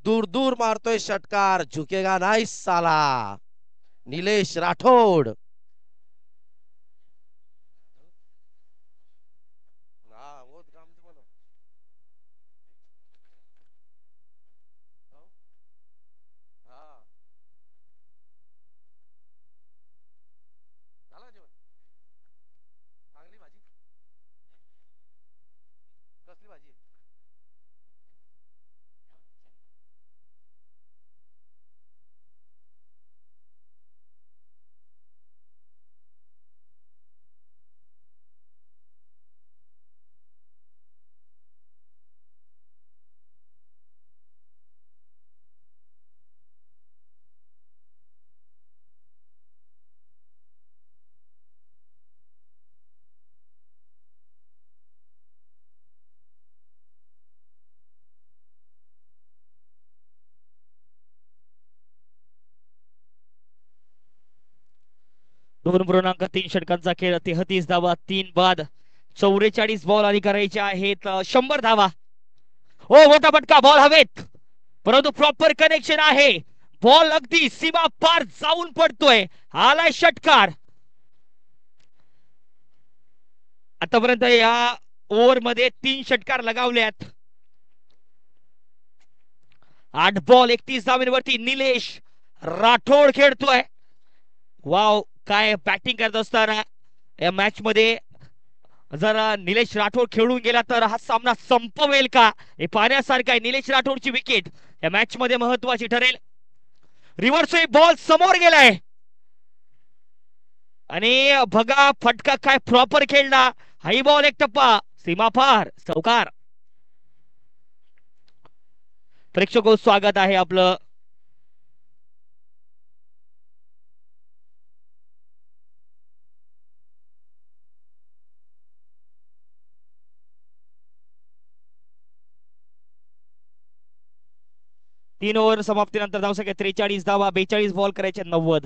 दूर दूर मारतोय षटकार. झुकेगा नाही साला. निलेश राठोड. दोन पूर्णांक 3 षटकांचा खेळ. 33 धावा 3 बाद 44 बॉल आणि करायचे आहेत 100 धावा. ओ मोठा फटका. बॉल हवेत परंतु प्रॉपर कनेक्शन आहे. बॉल अगदी सीमा पार जाऊन पडतोय. आलाय षटकार. आतापर्यंत या ओव्हर मध्ये 3 षटकार लगावल्यात. 8 बॉल 31 धावांवरती निलेश राठोड खेळतोय. वाव काय बॅटिंग करत असताना या मॅच मध्ये जर निलेश राठोड खेळून गेला तर हा सामना संपवेल का हे पाहण्यासारखं आहे. निलेश राठोडची विकेट या मॅच मध्ये महत्वाची ठरेल. रिव्हर्स बॉल समोर गेलाय आणि बघा फटका काय प्रॉपर खेळला. हाई बॉल एक टप्पा सीमा पार चौकार. प्रेक्षको स्वागत आहे आपलं. तीन ओव्हर समाप्तीनंतर धावसंख्या 43 धावा. 42 बॉल करायचे 90.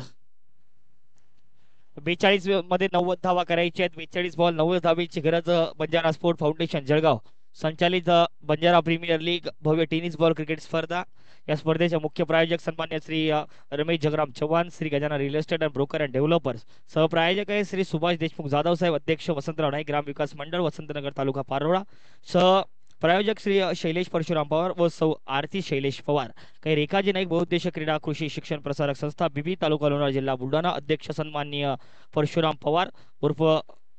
42 मध्ये 90 धावा करायच्या आहेत. 42 बॉल 90 धावेची गरज बंजारा स्पोर्ट फाउंडेशन जळगाव संचालित बंजारा प्रीमियर लीग भव्य टेनिस बॉल क्रिकेट स्पर्धा. या स्पर्धेचे मुख्य प्रायोजक सन्मान्य Shri Ramesh Jagram Chavan, Shri Gajanan real estate and broker and developers. सहप्रायोजक आहे श्री सुभाष देशमुख जाधव साहेब, अध्यक्ष वसंतराव नाईक ग्राम विकास मंडळ वसंतनगर तालुका पारोळा. सह प्रायोजक श्री शैलेश परशुराम पवार व सौ आरती शैलेश पवार. काही रेखाजी नाईक बहुउद्देशीय क्रीडा कृषी शिक्षण प्रसारक संस्था बीबी तालुका लोणार जिल्हा बुलढाणा. अध्यक्ष सन्माननीय परशुराम पवार उर्फ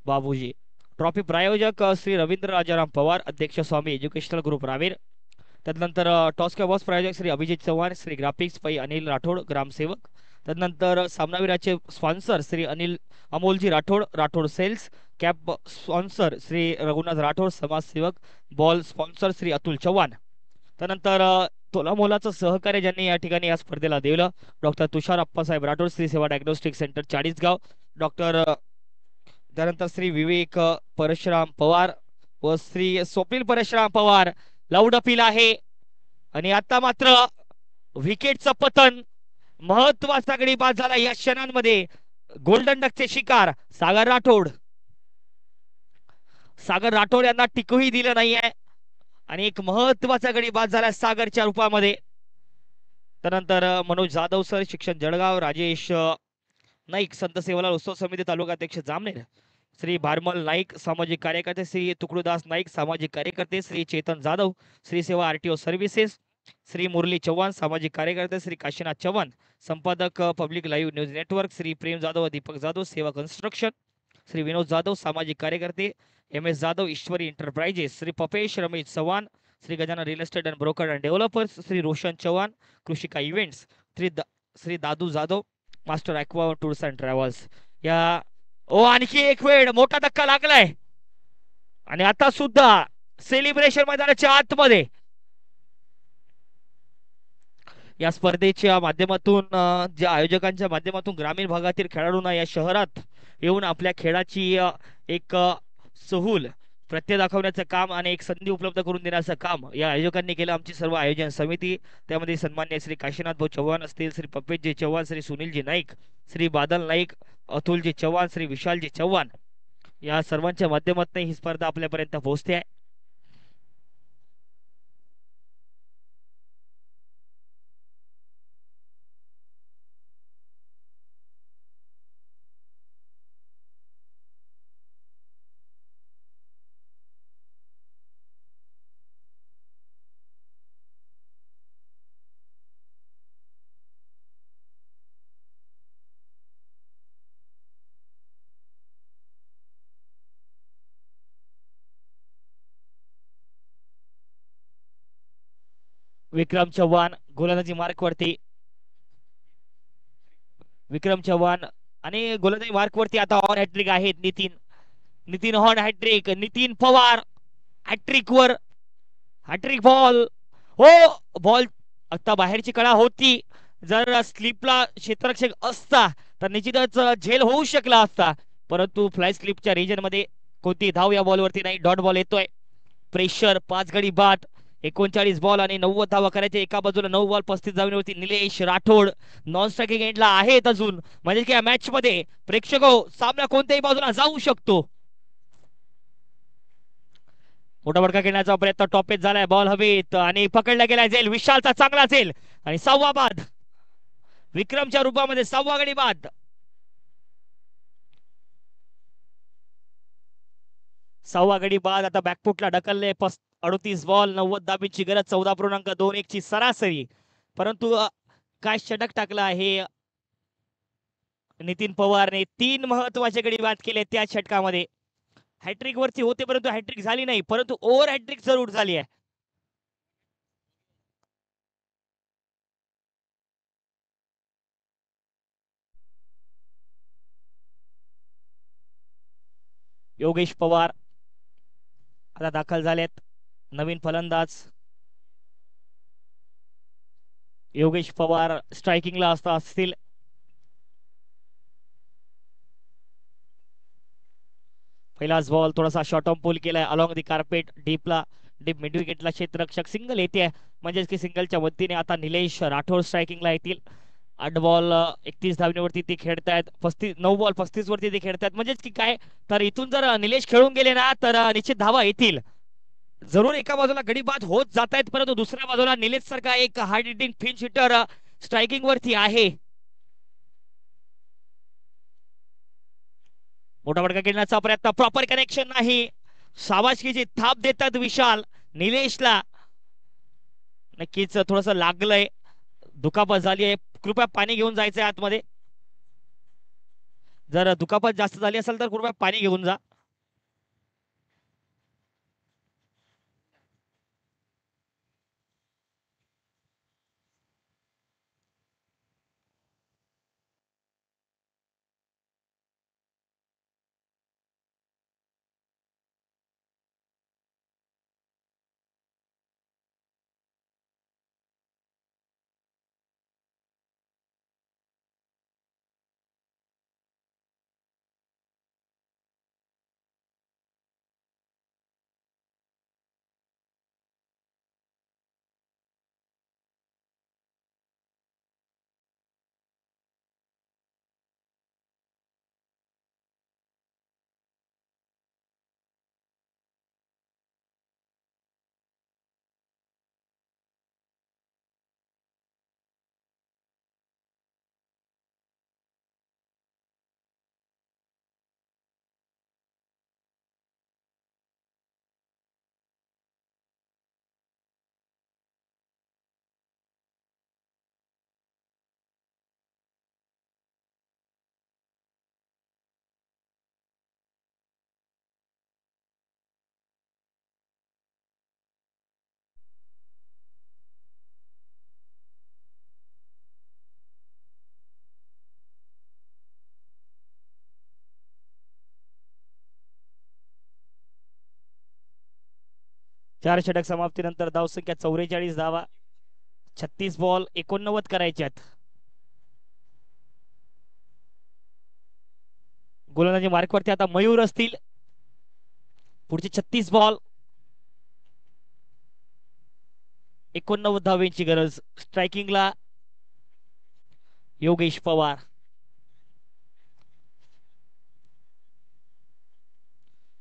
बाबूजी. ट्रॉफी प्रायोजक श्री रवींद्र राजाराम पवार, अध्यक्ष स्वामी एज्युकेशनल ग्रुप रावेर. तदनंतर टॉस बॉस प्रायोजक श्री अभिजित चव्हाण, श्री ग्राफिक्स पै अनिल राठोड ग्रामसेवक. तदनंतर सामनावीराचे sponsor Shri Anil Amolji Rathod Rathod sales. Cap sponsor Shri Raghunath Rathod समाजसेवक. Ball sponsor Shri Atul Chavan. त्यानंतर तोलामोलाचं सहकार्य ज्यांनी या ठिकाणी या स्पर्धेला दिलं doctor Tushar Appasaheb Rathod, Shri Seva diagnostic centre Chalisgaon. Doctor त्यानंतर श्री विवेक परशुराम पवार व श्री स्वप्नील परशुराम पवार. लाऊड अपील आहे आणि आता मात्र विकेटचं पतन. महत्वाचा गडी बाद झाला या क्षणांमध्ये. गोल्डन डकचे शिकार सागर राठोड. सागर राठोड यांना टिकूही दिलं नाहीये आणि एक महत्वाचा गडी बाद झाला सागरच्या रूपामध्ये. त्यानंतर मनोज जाधव सर शिक्षण जळगाव, राजेश नाईक संत सेवालाल उत्सव समिती तालुका अध्यक्ष जामनेर, श्री भारमल नाईक सामाजिक कार्यकर्ते, श्री तुकडोदास नाईक सामाजिक कार्यकर्ते, श्री चेतन जाधव श्री सेवा आरटीओ सर्व्हिसेस, श्री मुरली चव्हाण सामाजिक कार्यकर्ते, श्री काशीनाथ चव्हाण संपादक public live news network, Shri Prem Jadhav Deepak Jadhav Seva construction, Shri Vinod Jadhav सामाजिक कार्यकर्ते M S Jadhav Ishwari enterprises, Shri Papesh Ramesh Chavan Shri Gajanan real estate and broker and developers, Shri Roshan Chavan Krushika events, Shri Dadu Jadhav master aqua tours and travels. या आणखी एक वेळ मोठा धक्का लागलाय आणि आता सुद्धा सेलिब्रेशन मैदानाच्या आतमध्ये या स्पर्धेच्या माध्यमातून ज्या आयोजकांच्या माध्यमातून ग्रामीण भागातील खेळाडूंना या शहरात येऊन आपल्या खेळाची एक सहूल प्रत्यय दाखवण्याचं काम आणि एक संधी उपलब्ध करून देण्याचं काम या आयोजकांनी केलं. आमची सर्व आयोजन समिती, त्यामध्ये सन्मान्य श्री काशीनाथ भाऊ चव्हाण असतील, श्री पपेशजी चव्हाण, श्री सुनीलजी नाईक, श्री बादल नाईक, अतुलजी चव्हाण, श्री विशालजी चव्हाण, या सर्वांच्या माध्यमातून ही स्पर्धा आपल्यापर्यंत पोहोचते आहे. विक्रम चव्हाण गोलंदाजी मार्क वरती, विक्रम चव्हाण आणि गोलंदाजी मार्क वरती आता ऑन हॅट्रिक आहेत. Nitin Nitin on hattrick, Nitin Pawar hattrick वर, हॅट्रिक बॉल, हो बॉल आता बाहेरची कडा होती. जर स्लिपला क्षेत्ररक्षक असता तर निश्चितच झेल होऊ शकला असता, परंतु फ्लाय स्लिपच्या रिजन मध्ये कोणती धाव या बॉलवरती नाही. डॉट बॉल येतोय. प्रेशर 5 गडी बाद, 39 बॉल आणि 90 धावा करायचे. एका बाजूला 9 बॉल 35 धावांवरती निलेश राठोड नॉन स्ट्रायकिंग एंडला आहेत अजून, म्हणजे की या मॅच मध्ये प्रेक्षक सामना कोणत्याही बाजूला जाऊ शकतो. मोठा बडका खेळण्याचा प्रयत्न, टॉपेज झालाय, बॉल हवेत आणि पकडला गेला. झेल विशालचा चांगला झेल आणि 6वा बाद, विक्रमच्या रूपामध्ये 6वा गडी बाद. 6वा गडी बाद. आता बॅकफुटला ढकलले. 38 बॉल 90 धाबीची गरज, 14.21 ची सरासरी, परंतु काय षटक टाकला आहे नितीन पवारने. 3 महत्वाचे गडी बाद केले त्या षटकामध्ये. हॅट्रिक वरती होते परंतु हॅट्रिक झाली नाही, परंतु ओव्हर हॅट्रिक जरूर झाली आहे. योगेश पवार आता दाखल झालेत, नवीन फलंदाज. योगेश पवार स्ट्रायकिंगला असतील. पहिलाच बॉल थोडासा शॉर्ट ऑन पुल केलाय along the carpet, deep mid विकेटला क्षेत्ररक्षक सिंगल येते, म्हणजेच की सिंगलच्या वतीने आता निलेश राठोड स्ट्रायकिंगला येतील. 8 बॉल 31 धावण्यावरती ते खेळतायत. 9 बॉल 35 वरती ते खेळतायत, म्हणजेच की काय तर इथून जर निलेश खेळून गेले ना तर निश्चित धावा येतील. जरूर एका बाजूला गडी बाद होत जात आहेत, परंतु दुसऱ्या बाजूला निलेश सारखा एक hard hitting pinch hitter striking वरती आहे. मोठा फटका खेळण्याचा प्रयत्न, प्रॉपर कनेक्शन नाही. शाबासकीची थाप देतात विशाल निलेशला. नक्कीच थोडस लागलंय, दुखापत झाली आहे. कृपया पाणी घेऊन जायचंय आतमध्ये. जर दुखापत जास्त झाली असेल तर कृपया पाणी घेऊन जा. चार षटक समाप्तीनंतर धावसंख्या 44 धावा. 36 बॉल 89 करायच्यात. गोलंदाजी मार्कवरती आता मयूर असतील. पुढचे 36 बॉल 89 धावेंची गरज. स्ट्रायकिंगला योगेश पवार.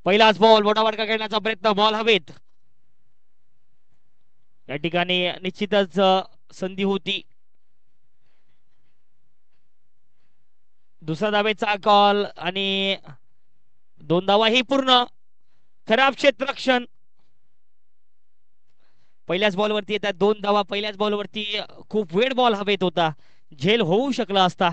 पहिलाच बॉल मोठाफटका खेळण्याचा प्रयत्न. बॉल हवेत. या ठिकाणी निश्चितच संधी होती. दुसरा धावेचा कॉल आणि 2 धावा ही पूर्ण. खराब क्षेत्ररक्षण. पहिल्याच बॉलवरती येतात 2 धावा. पहिल्याच बॉलवरती खूप वेळ बॉल हवेत होता. झेल होऊ शकला असता.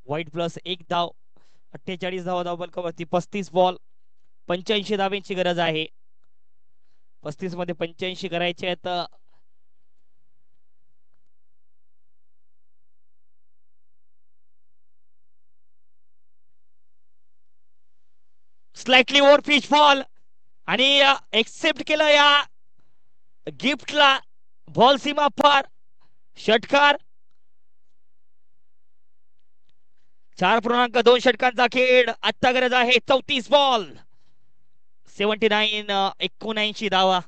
वाईट प्लस 1 धाव. 48 धावा धावफलकावरती. 35 बॉल 85 धावेंची गरज आहे. 35 मध्ये 85 करायचे आहेत. स्लाइटली ओव्हर पिच बॉल आणि एक्सेप्ट केलं या गिफ्टला. बॉल सीमा पार. षटकार. 4.2 षटकांचा खेळ. आता गरज आहे 34 बॉल 79 79 धावा.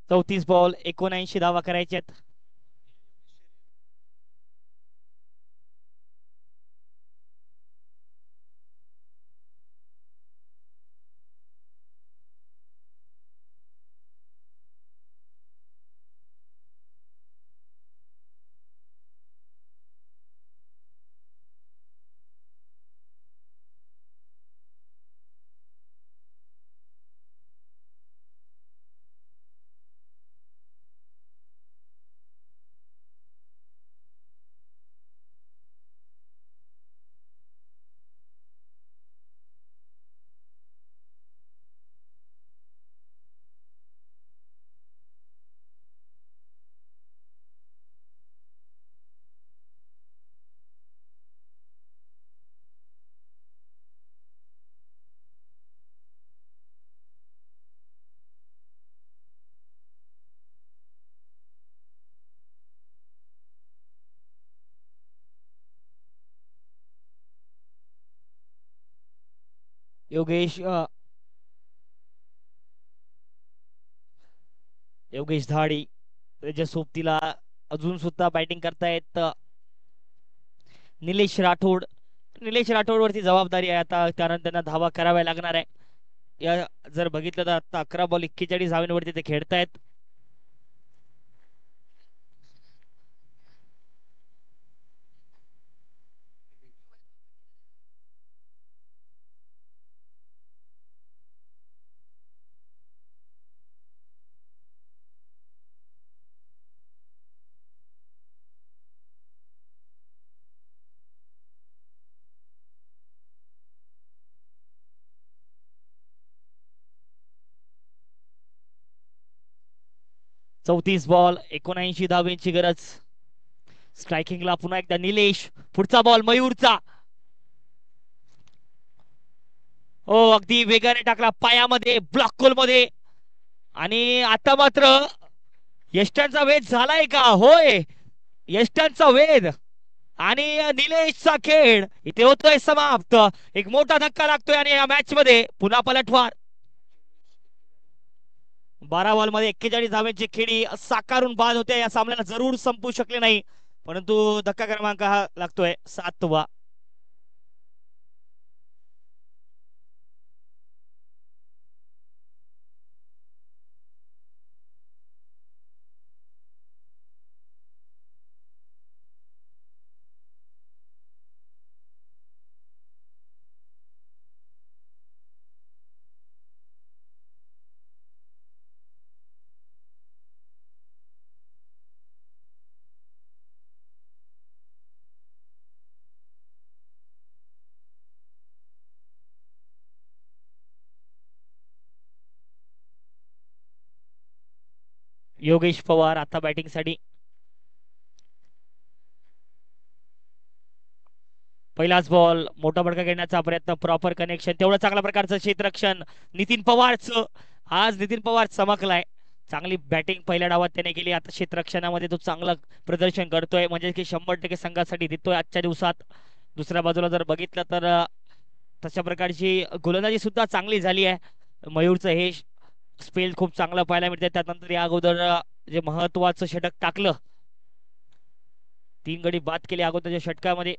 चौतीस बॉल 79 धावा करायच्यात. योगेश योगेश धाडी त्याच्या सोबतीला अजून सुद्धा बॅटिंग करतायत निलेश राठोड. निलेश राठोड वरती जबाबदारी आहे आता, कारण त्यांना धावा कराव्या लागणार आहे. या जर बघितलं तर आता 11 बॉल 41 धावांवरती ते खेळतायत. चौतीस बॉल 79 धावेंची गरज. स्ट्रायकिंगला पुन्हा एकदा निलेश. पुढचा बॉल मयूरचा. हो अगदी वेगाने टाकला पायामध्ये, ब्लॉक कोल मध्ये. आणि आता मात्र यष्टांचा वेध झालाय का? होय यष्टांचा वेध. आणि निलेशचा खेळ इथे होतोय समाप्त. एक मोठा धक्का लागतोय आणि या मॅच मध्ये पुन्हा पलटवार. 12 बॉल मध्ये 41 धावांची खेळी साकारून बाद होते. या सामन्याला जरूर संपू शकले नाही, परंतु धक्का क्रमांक हा लागतोय 7वा. योगेश पवार आता बॅटिंग साठी. पहिलाच बॉल, मोठा फटका घेण्याचा प्रयत्न, प्रॉपर कनेक्शन, तेवढं चांगल्या प्रकारचं क्षेत्ररक्षण नितीन पवारचं. आज नितीन पवार चमकलाय. चांगली बॅटिंग पहिल्या डावात त्याने केली. आता क्षेत्ररक्षणामध्ये तो चांगलं प्रदर्शन करतोय, म्हणजे की 100% संघासाठी देतोय आजच्या दिवसात. दुसऱ्या बाजूला जर बघितलं तर तशा प्रकारची गोलंदाजी सुद्धा चांगली झाली आहे. मयूरचं हे स्पेल खूप चांगलं पाहायला मिळतंय. त्यानंतर या अगोदर जे महत्वाचं षटक टाकलं, 3 गडी बाद केले अगोदरच्या षटकामध्ये.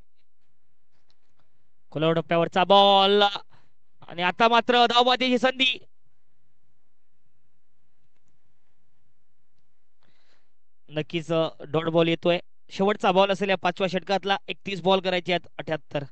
खुल्या टप्प्यावरचा बॉल आणि आता मात्र धावबादीची संधी. नक्कीच डॉट बॉल येतोय. शेवटचा बॉल असेल या 5व्या षटकातला. 31 बॉल करायचे आहेत, 78.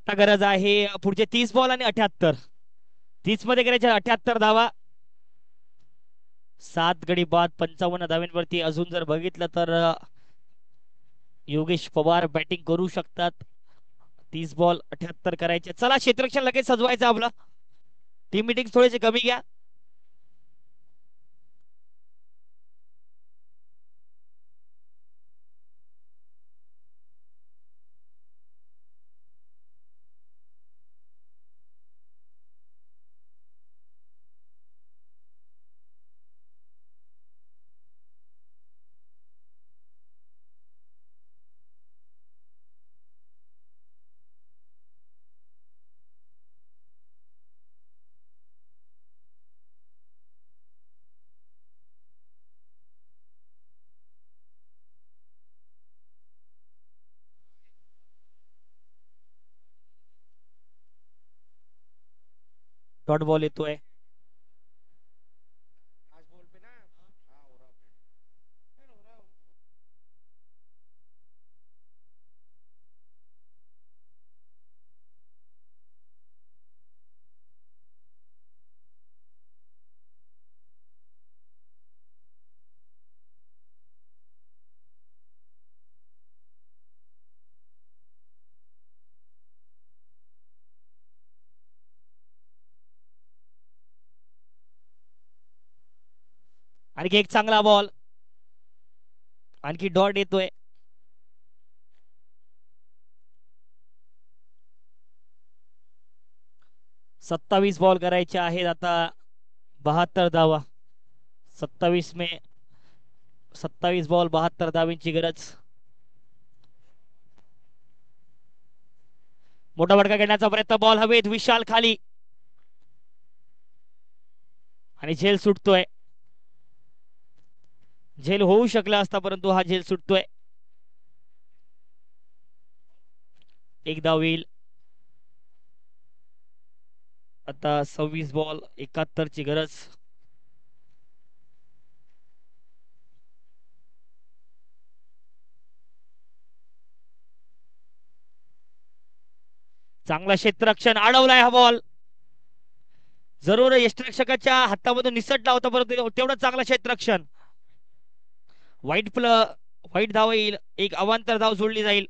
आता गरज आहे पुढचे 30 बॉल आणि 78. 30 मध्ये करायचे 78 धावा. 7 गडी बाद 55 धाव्यांवरती. अजून जर बघितलं तर योगेश पवार बॅटिंग करू शकतात. 30 बॉल 78 करायचे. चला क्षेत्ररक्षण लगेच सजवायचं आपलं. टीम मीटिंग थोडेसे कमी घ्या. डॉट बॉल येतोय. आणखी एक चांगला बॉल, आणखी डॉट येतोय. सत्तावीस बॉल करायचे आहेत आता. 72 धावा. 27 बॉल 72 धावांची गरज. मोठा फटका घेण्याचा प्रयत्न, बॉल हवेत, विशाल खाली आणि झेल सुटतोय. झेल होऊ शकला असता, परंतु हा झेल सुटतोय. एक धाव येईल. आता 26 बॉल 71 ची गरज. चांगला क्षेत्ररक्षण, अडवलाय हा बॉल. जरूर यष्टिरक्षकाच्या हातामधून निसटला होता, परंतु तेवढं चांगला क्षेत्ररक्षण. वाईट धाव येईल, एक अवांतर धाव सोडली जाईल.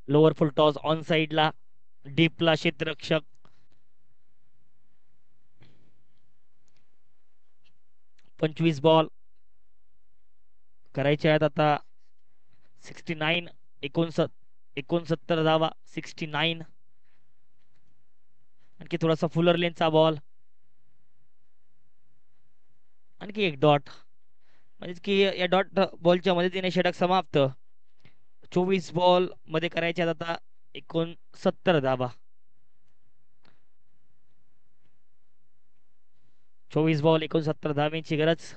लोअर फुल टॉस ऑन साइडला, डीपला क्षेत्ररक्षक. 25 बॉल करायचे आहेत आता. 69 69 धावा. 69. आणखी थोडासा फुलर लेनचा बॉल, आणखी एक डॉट, म्हणजे की या डॉट बॉलच्या मदतीने षटक समाप्त. 24 बॉल मध्ये करायचे आहेत आता 69 धावा. 24 बॉल 69 धावांची गरज.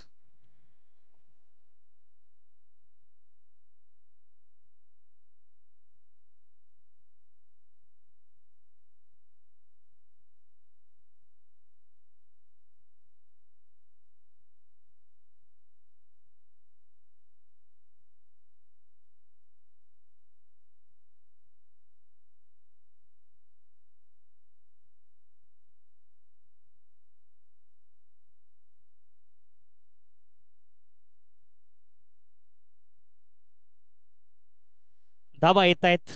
धावा येत आहेत.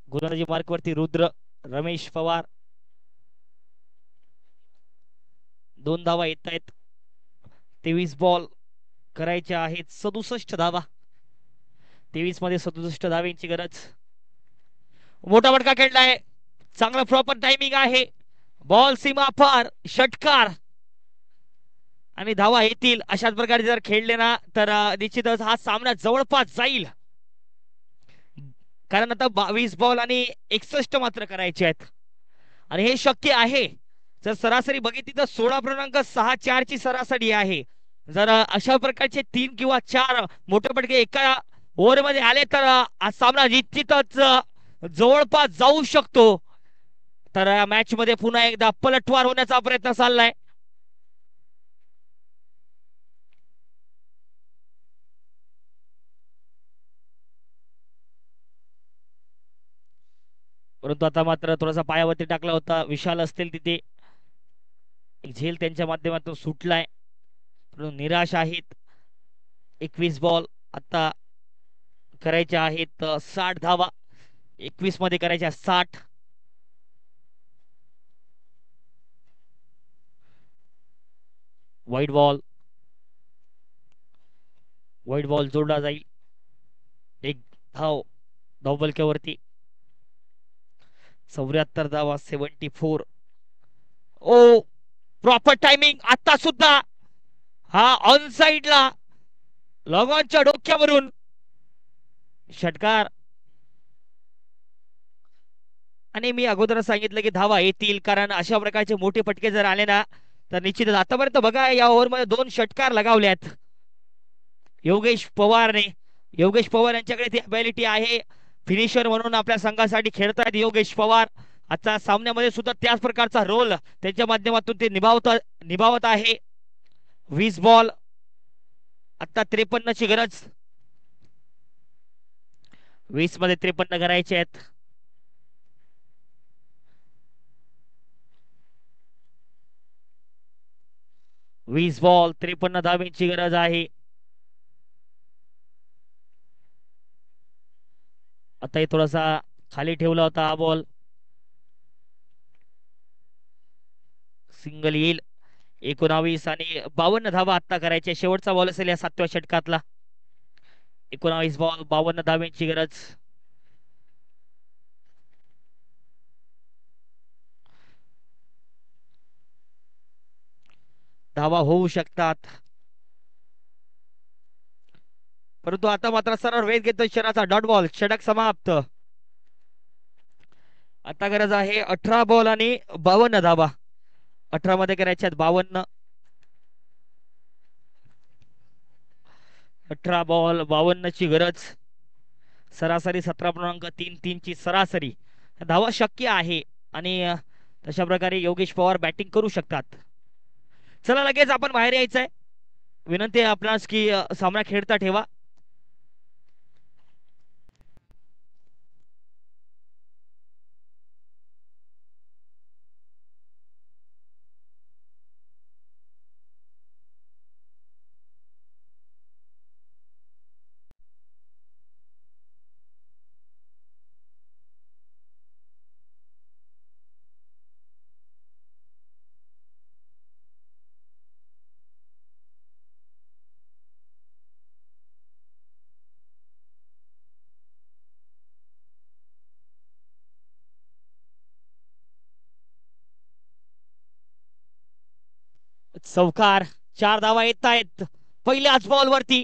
गोलंदाजी मार्कवरती रुद्र, रमेश पवार. 2 धावा येत आहेत. 23 बॉल करायच्या आहेत 67 धावा. 23 मध्ये 67 धावांची गरज. मोठा फटका खेळलाय, चांगला प्रॉपर टायमिंग आहे. बॉल सीमा पार, षटकार आणि धावा येतील. अशाच प्रकारे जर खेळले ना तर निश्चितच हा सामना जवळपास जाईल. कारण आता 22 बॉल आणि 61 मात्र करायचे आहेत आणि हे शक्य आहे. जर सरासरी बघितली तर 16.64 ची सरासरी आहे. जर अशा प्रकारचे 3 किंवा 4 मोठे फटके एका ओव्हर मध्ये आले तर हा सामना निश्चितच जवळपास जाऊ शकतो. तर या मॅच मध्ये पुन्हा एकदा पलटवार होण्याचा प्रयत्न चाललाय. परंतु आता मात्र थोडासा पायावरती टाकला होता. विशाल असतील तिथे, एक झेल त्यांच्या माध्यमातून सुटलाय, परंतु निराश आहेत. 21 बॉल आता करायच्या आहेत 60 धावा. 21 मध्ये करायच्या 60. वाईट बॉल जोडला जाईल. एक धावबलक्यावरती. 74 धावा. 74. ओ, प्रॉपर टायमिंग. आता सुद्धा हा ऑन साइडला लॉगॉनच्या डोक्यावरून षटकार. आणि मी अगोदर सांगितलं की धावा येतील, कारण अशा प्रकारचे मोठे फटके जर आले ना तर निश्चितच. आतापर्यंत बघा या ओव्हर मध्ये 2 षटकार लगावल्यात योगेश पवारने. योगेश पवार यांच्याकडे ती अबिलिटी आहे. फिनिशर म्हणून आपल्या संघासाठी खेळतायत योगेश पवार. आता सामन्यामध्ये सुद्धा त्याच प्रकारचा रोल त्यांच्या माध्यमातून ते निभावत आहे. 20 बॉल आता 53 ची गरज. 20 मध्ये 53 करायचे आहेत. वीस बॉल 53 धावांची गरज आहे. आता थोडासा खाली ठेवला होता हा बॉल. सिंगल येईल. 19 आणि 52 धावा आता करायचे. शेवटचा बॉल असेल या 7व्या षटकातला. 19 बॉल 52 धावांची गरज. धावा होऊ शकतात, परंतु आता मात्र सरळ वेध घेतो शराचा डॉट बॉल. षटक समाप्त. आता गरज आहे 18 बॉल आणि 52 धावा. 18 मध्ये करायचे आहेत 52. 18 बॉल 52 ची गरज. सरासरी 17.33 ची सरासरी. धावा शक्य आहे आणि तशा प्रकारे योगेश पवार बॅटिंग करू शकतात. चला लगेच आपण बाहेर यायचंय. विनंती आहे आपणास की सामना खेळता ठेवा. चौकार. 4 धावा येत आहेत पहिल्याच बॉल वरती.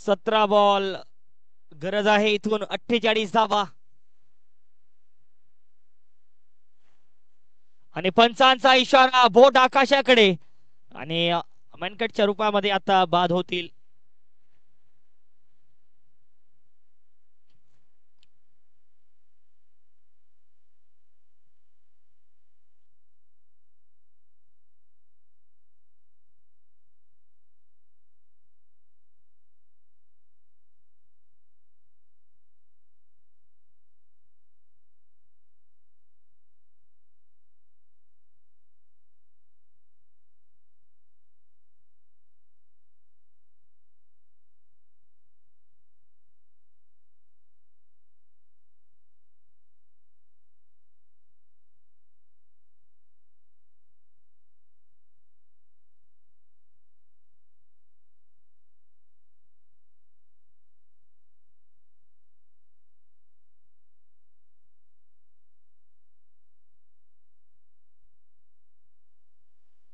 सतरा बॉल गरज आहे इथून 48 धावा. आणि पंचांचा इशारा बोट आकाशाकडे आणि मनकटच्या रूपामध्ये आता बाद होतील.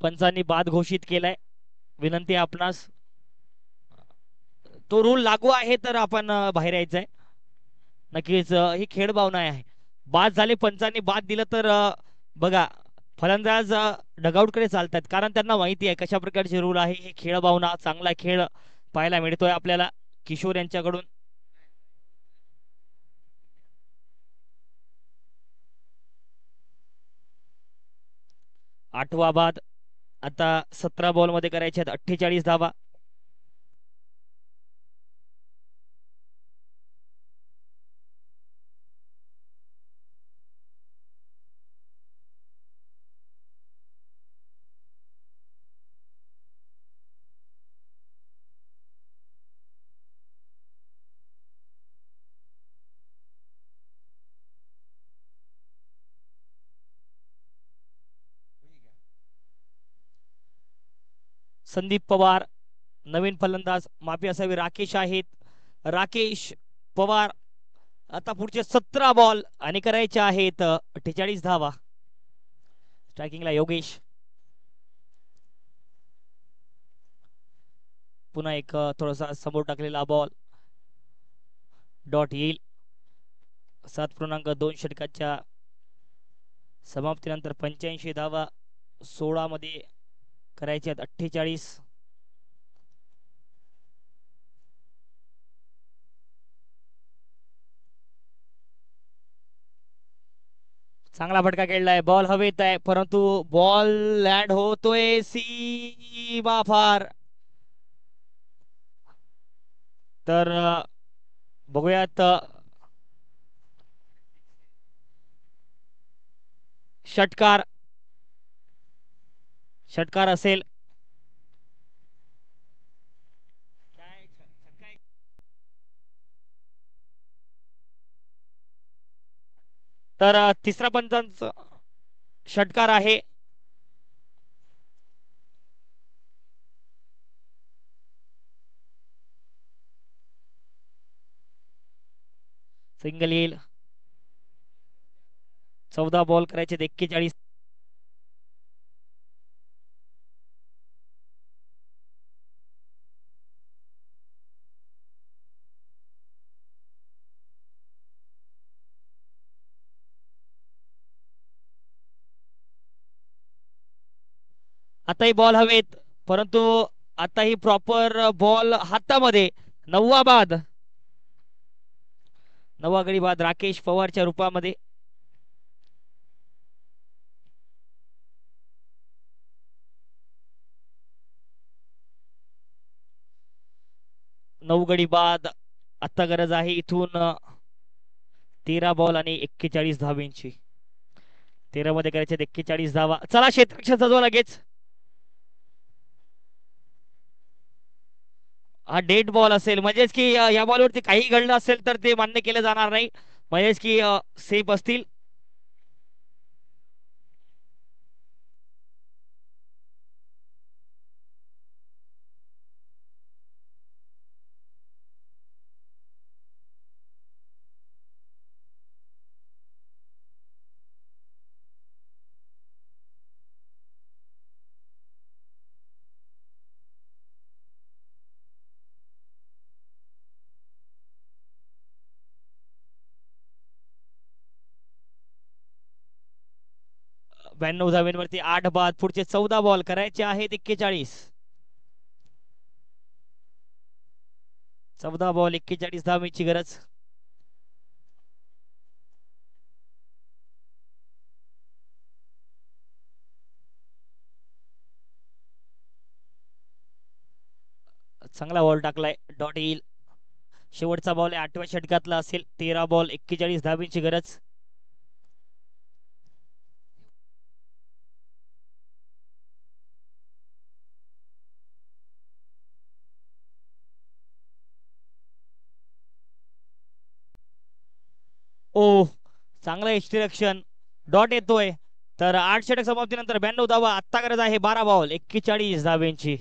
पंचांनी बाद घोषित केलाय. विनंती आहे आपणास तो रूल लागू आहे तर आपण बाहेर यायचंय. नक्कीच ही खेळ भावना आहे. बाद झाले पंचांनी बाद दिलं तर बघा फलंदाज डगआउट कडे चालतात कारण त्यांना माहिती आहे कशा प्रकारचे रूल आहे. हे खेळ भावना चांगला खेळ पाहायला मिळतोय आपल्याला किशोर यांच्याकडून. आठवा बाद. आता 17 बॉल मध्ये करायचे आहेत 48 धावा. संदीप पवार नवीन फलंदाज माफी असावी राकेश आहेत. राकेश पवार आता पुढचे 17 बॉल आणि करायचे आहेत 48 धावा. स्ट्रायकिंगला योगेश. पुन्हा एक थोडासा समोर टाकलेला बॉल डॉट येईल. 7.2 षटकाच्या समाप्तीनंतर 85 धावा 16 मध्ये करायचे आहेत 48. चांगला फटका खेळलाय. बॉल हवेत आहे परंतु बॉल लँड होतोय सीमा फार. तर बघूयात षटकार. षटकार असेल. तर तिसरा पंचांचा षटकार आहे. सिंगल येईल. 14 बॉल करायचे 41. आताही बॉल हवेत, परंतु आताही प्रॉपर बॉल हातामध्ये. 9वा बाद, 9वा गडी बाद राकेश पवारच्या रूपामध्ये. 9 गडी बाद. आता गरज आहे इथून 13 बॉल आणि 41 धावेंची. 13 मध्ये करायचे 41 धावा. चला क्षेत्ररक्षण सजवा लगेच. हा डेड बॉल असेल, म्हणजेच की या बॉलवरती काही घडलं असेल तर ते मान्य केलं जाणार नाही, म्हणजेच की सेफ असतील. ब्याण्णव धाव्यांवरती 8 बाद. पुढचे 14 बॉल करायचे आहेत 41. 14 बॉल 41 धावेची गरज. चांगला बॉल टाकलाय, डॉट येईल. शेवटचा बॉल 8व्या षटकातला असेल. 13 बॉल 41 धावेची गरज. ओ, चांगलं एक्स्ट्रक्शन, डॉट येतोय. तर 8 षटक समाप्तीनंतर 92 धावा. आता गरज आहे 12 बॉल 41 धावेंची.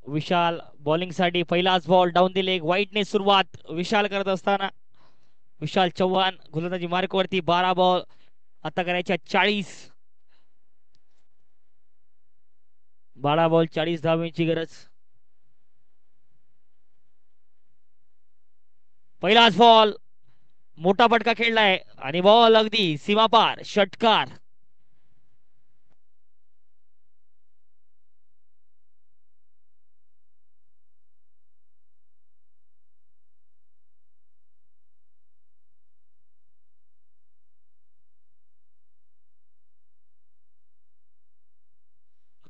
विशाल बॉलिंग साठी पहिलाच बॉल डाऊन दिले. वाईटने सुरुवात विशाल करत असताना विशाल चव्हाण गोलंदाजी मार्क वरती. 12 बॉल आता करायच्या 40. 12 बॉल 40 धावेची गरज. पहिलाच बॉल, मोठा फटका खेळलाय आणि बॉल अगदी सीमापार, षटकार.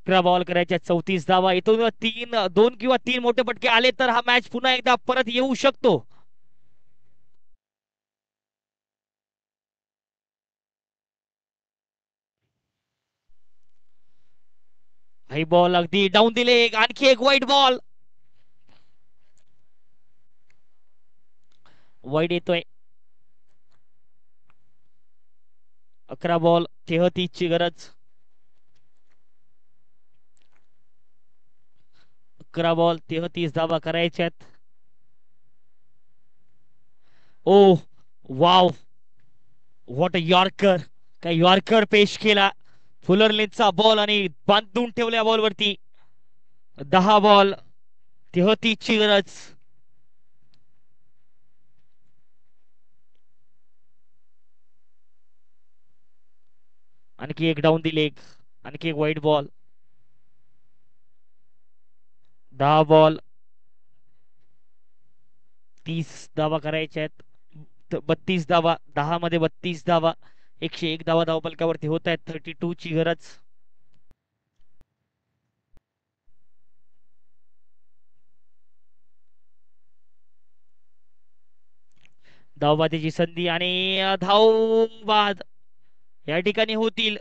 अकरा बॉल करायच्या 34 धावा. इथून 2 किंवा 3 मोठे फटके आले तर हा मॅच पुन्हा एकदा परत येऊ शकतो. हाई बॉल अगदी डाऊन दिले. आणखी एक वाईट बॉल, वाईट येतोय. 11 बॉल 33 ची गरज. 11 बॉल 33 धावा करायच्यात. ओ वाव, व्हॉट अ यॉर्कर. काय यॉर्कर पेश केला. फुलरलिनचा बॉल आणि बांधून ठेवल्या बॉलवरती. 10 बॉल 33 ची गरज. आणखी एक डाऊन दिले. आणखी एक वाईट बॉल. 10 बॉल 30 धावा करायच्या आहेत. 32 धावा. 10 मध्ये 32 धावा. 101 धावा धावपलकावरती होत आहेत. 32 ची गरज. धावबादीची संधी आणि धाव बाद या ठिकाणी होतील.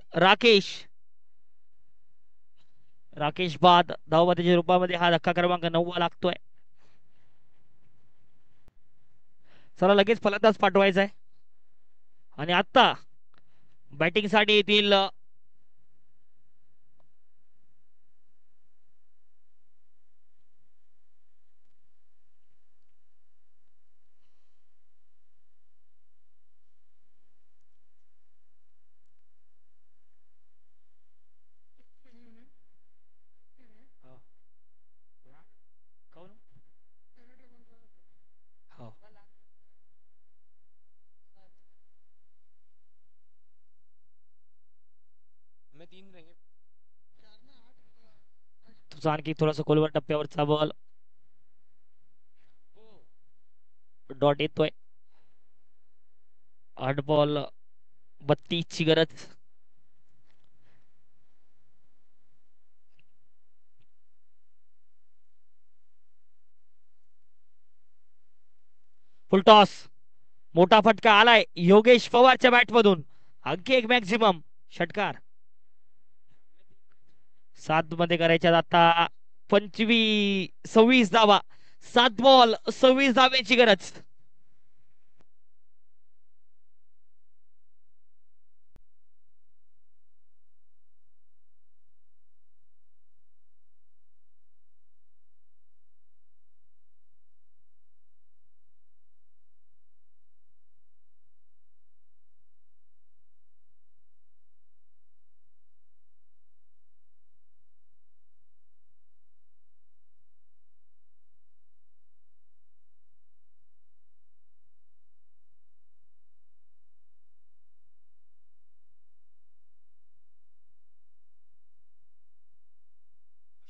राकेश बाद धावबादीच्या रूपामध्ये हा धक्का क्रमांक 9 लागतोय. चला लगेच फलंदाज पाठवायचा आहे आणि आता बॅटिंग साठी येतील तुझा आणखी थोडासा खोलवर टप्प्यावरचा बॉल डॉट येतोय. 8 बॉल 32 ची गरज. फुलटॉस मोठा फटका आलाय योगेश पवारच्या बॅट मधून. आणखी एक मॅक्झिमम षटकार 7 मध्ये करायच्या. आता 26 धावा. 7 बॉल 26 धाव्याची गरज.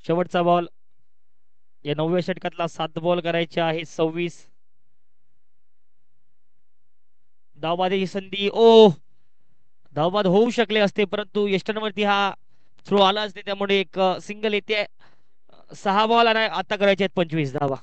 शेवटचा बॉल या 9व्या षटकातला. 7 बॉल करायचे आहे. 26 धावबादीची संधी. धावबाद होऊ शकले असते परंतु यष्टनवरती हा थ्रो आला असते त्यामुळे एक सिंगल येते. 6 बॉल आणि आता करायचे आहेत 25 धावा.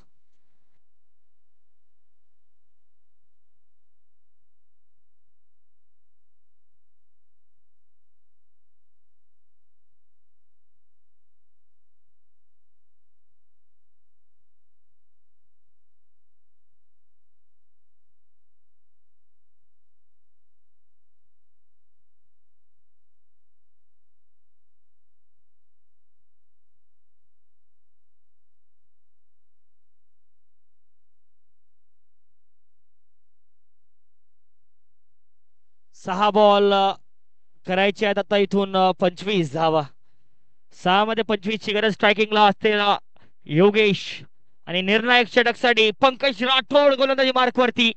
सहा बॉल करायचे आहेत आता इथून 25 धावा. 6 मध्ये 25 ची गरज. स्ट्रायकिंगला असलेला योगेश आणि निर्णायक षटकसाठी पंकज राठोड गोलंदाजी मार्क वरती.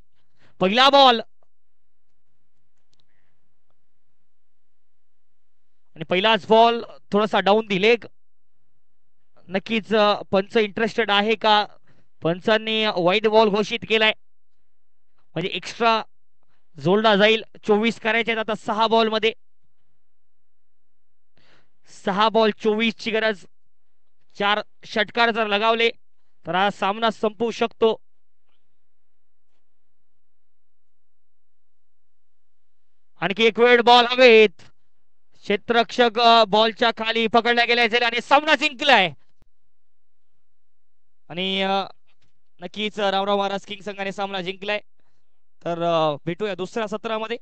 पहिला बॉल आणि पहिलाच बॉल थोडासा डाऊन दिले. नक्कीच पंच इंटरेस्टेड आहे का? पंचांनी वाईट बॉल घोषित केलाय म्हणजे एक्स्ट्रा जोडला जाईल. 24 करायचे आहेत आता 6 बॉल मध्ये. 6 बॉल 24 ची गरज. 4 षटकार जर लगावले तर हा सामना संपू शकतो. आणखी एक वेळ बॉल हवेत. क्षेत्ररक्षक बॉलच्या खाली पकडला गेला असेल आणि सामना जिंकलाय. आणि नक्कीच रामराव महाराज किंग संघाने सामना जिंकलाय. तर भेटूया दुसऱ्या सत्रामध्ये.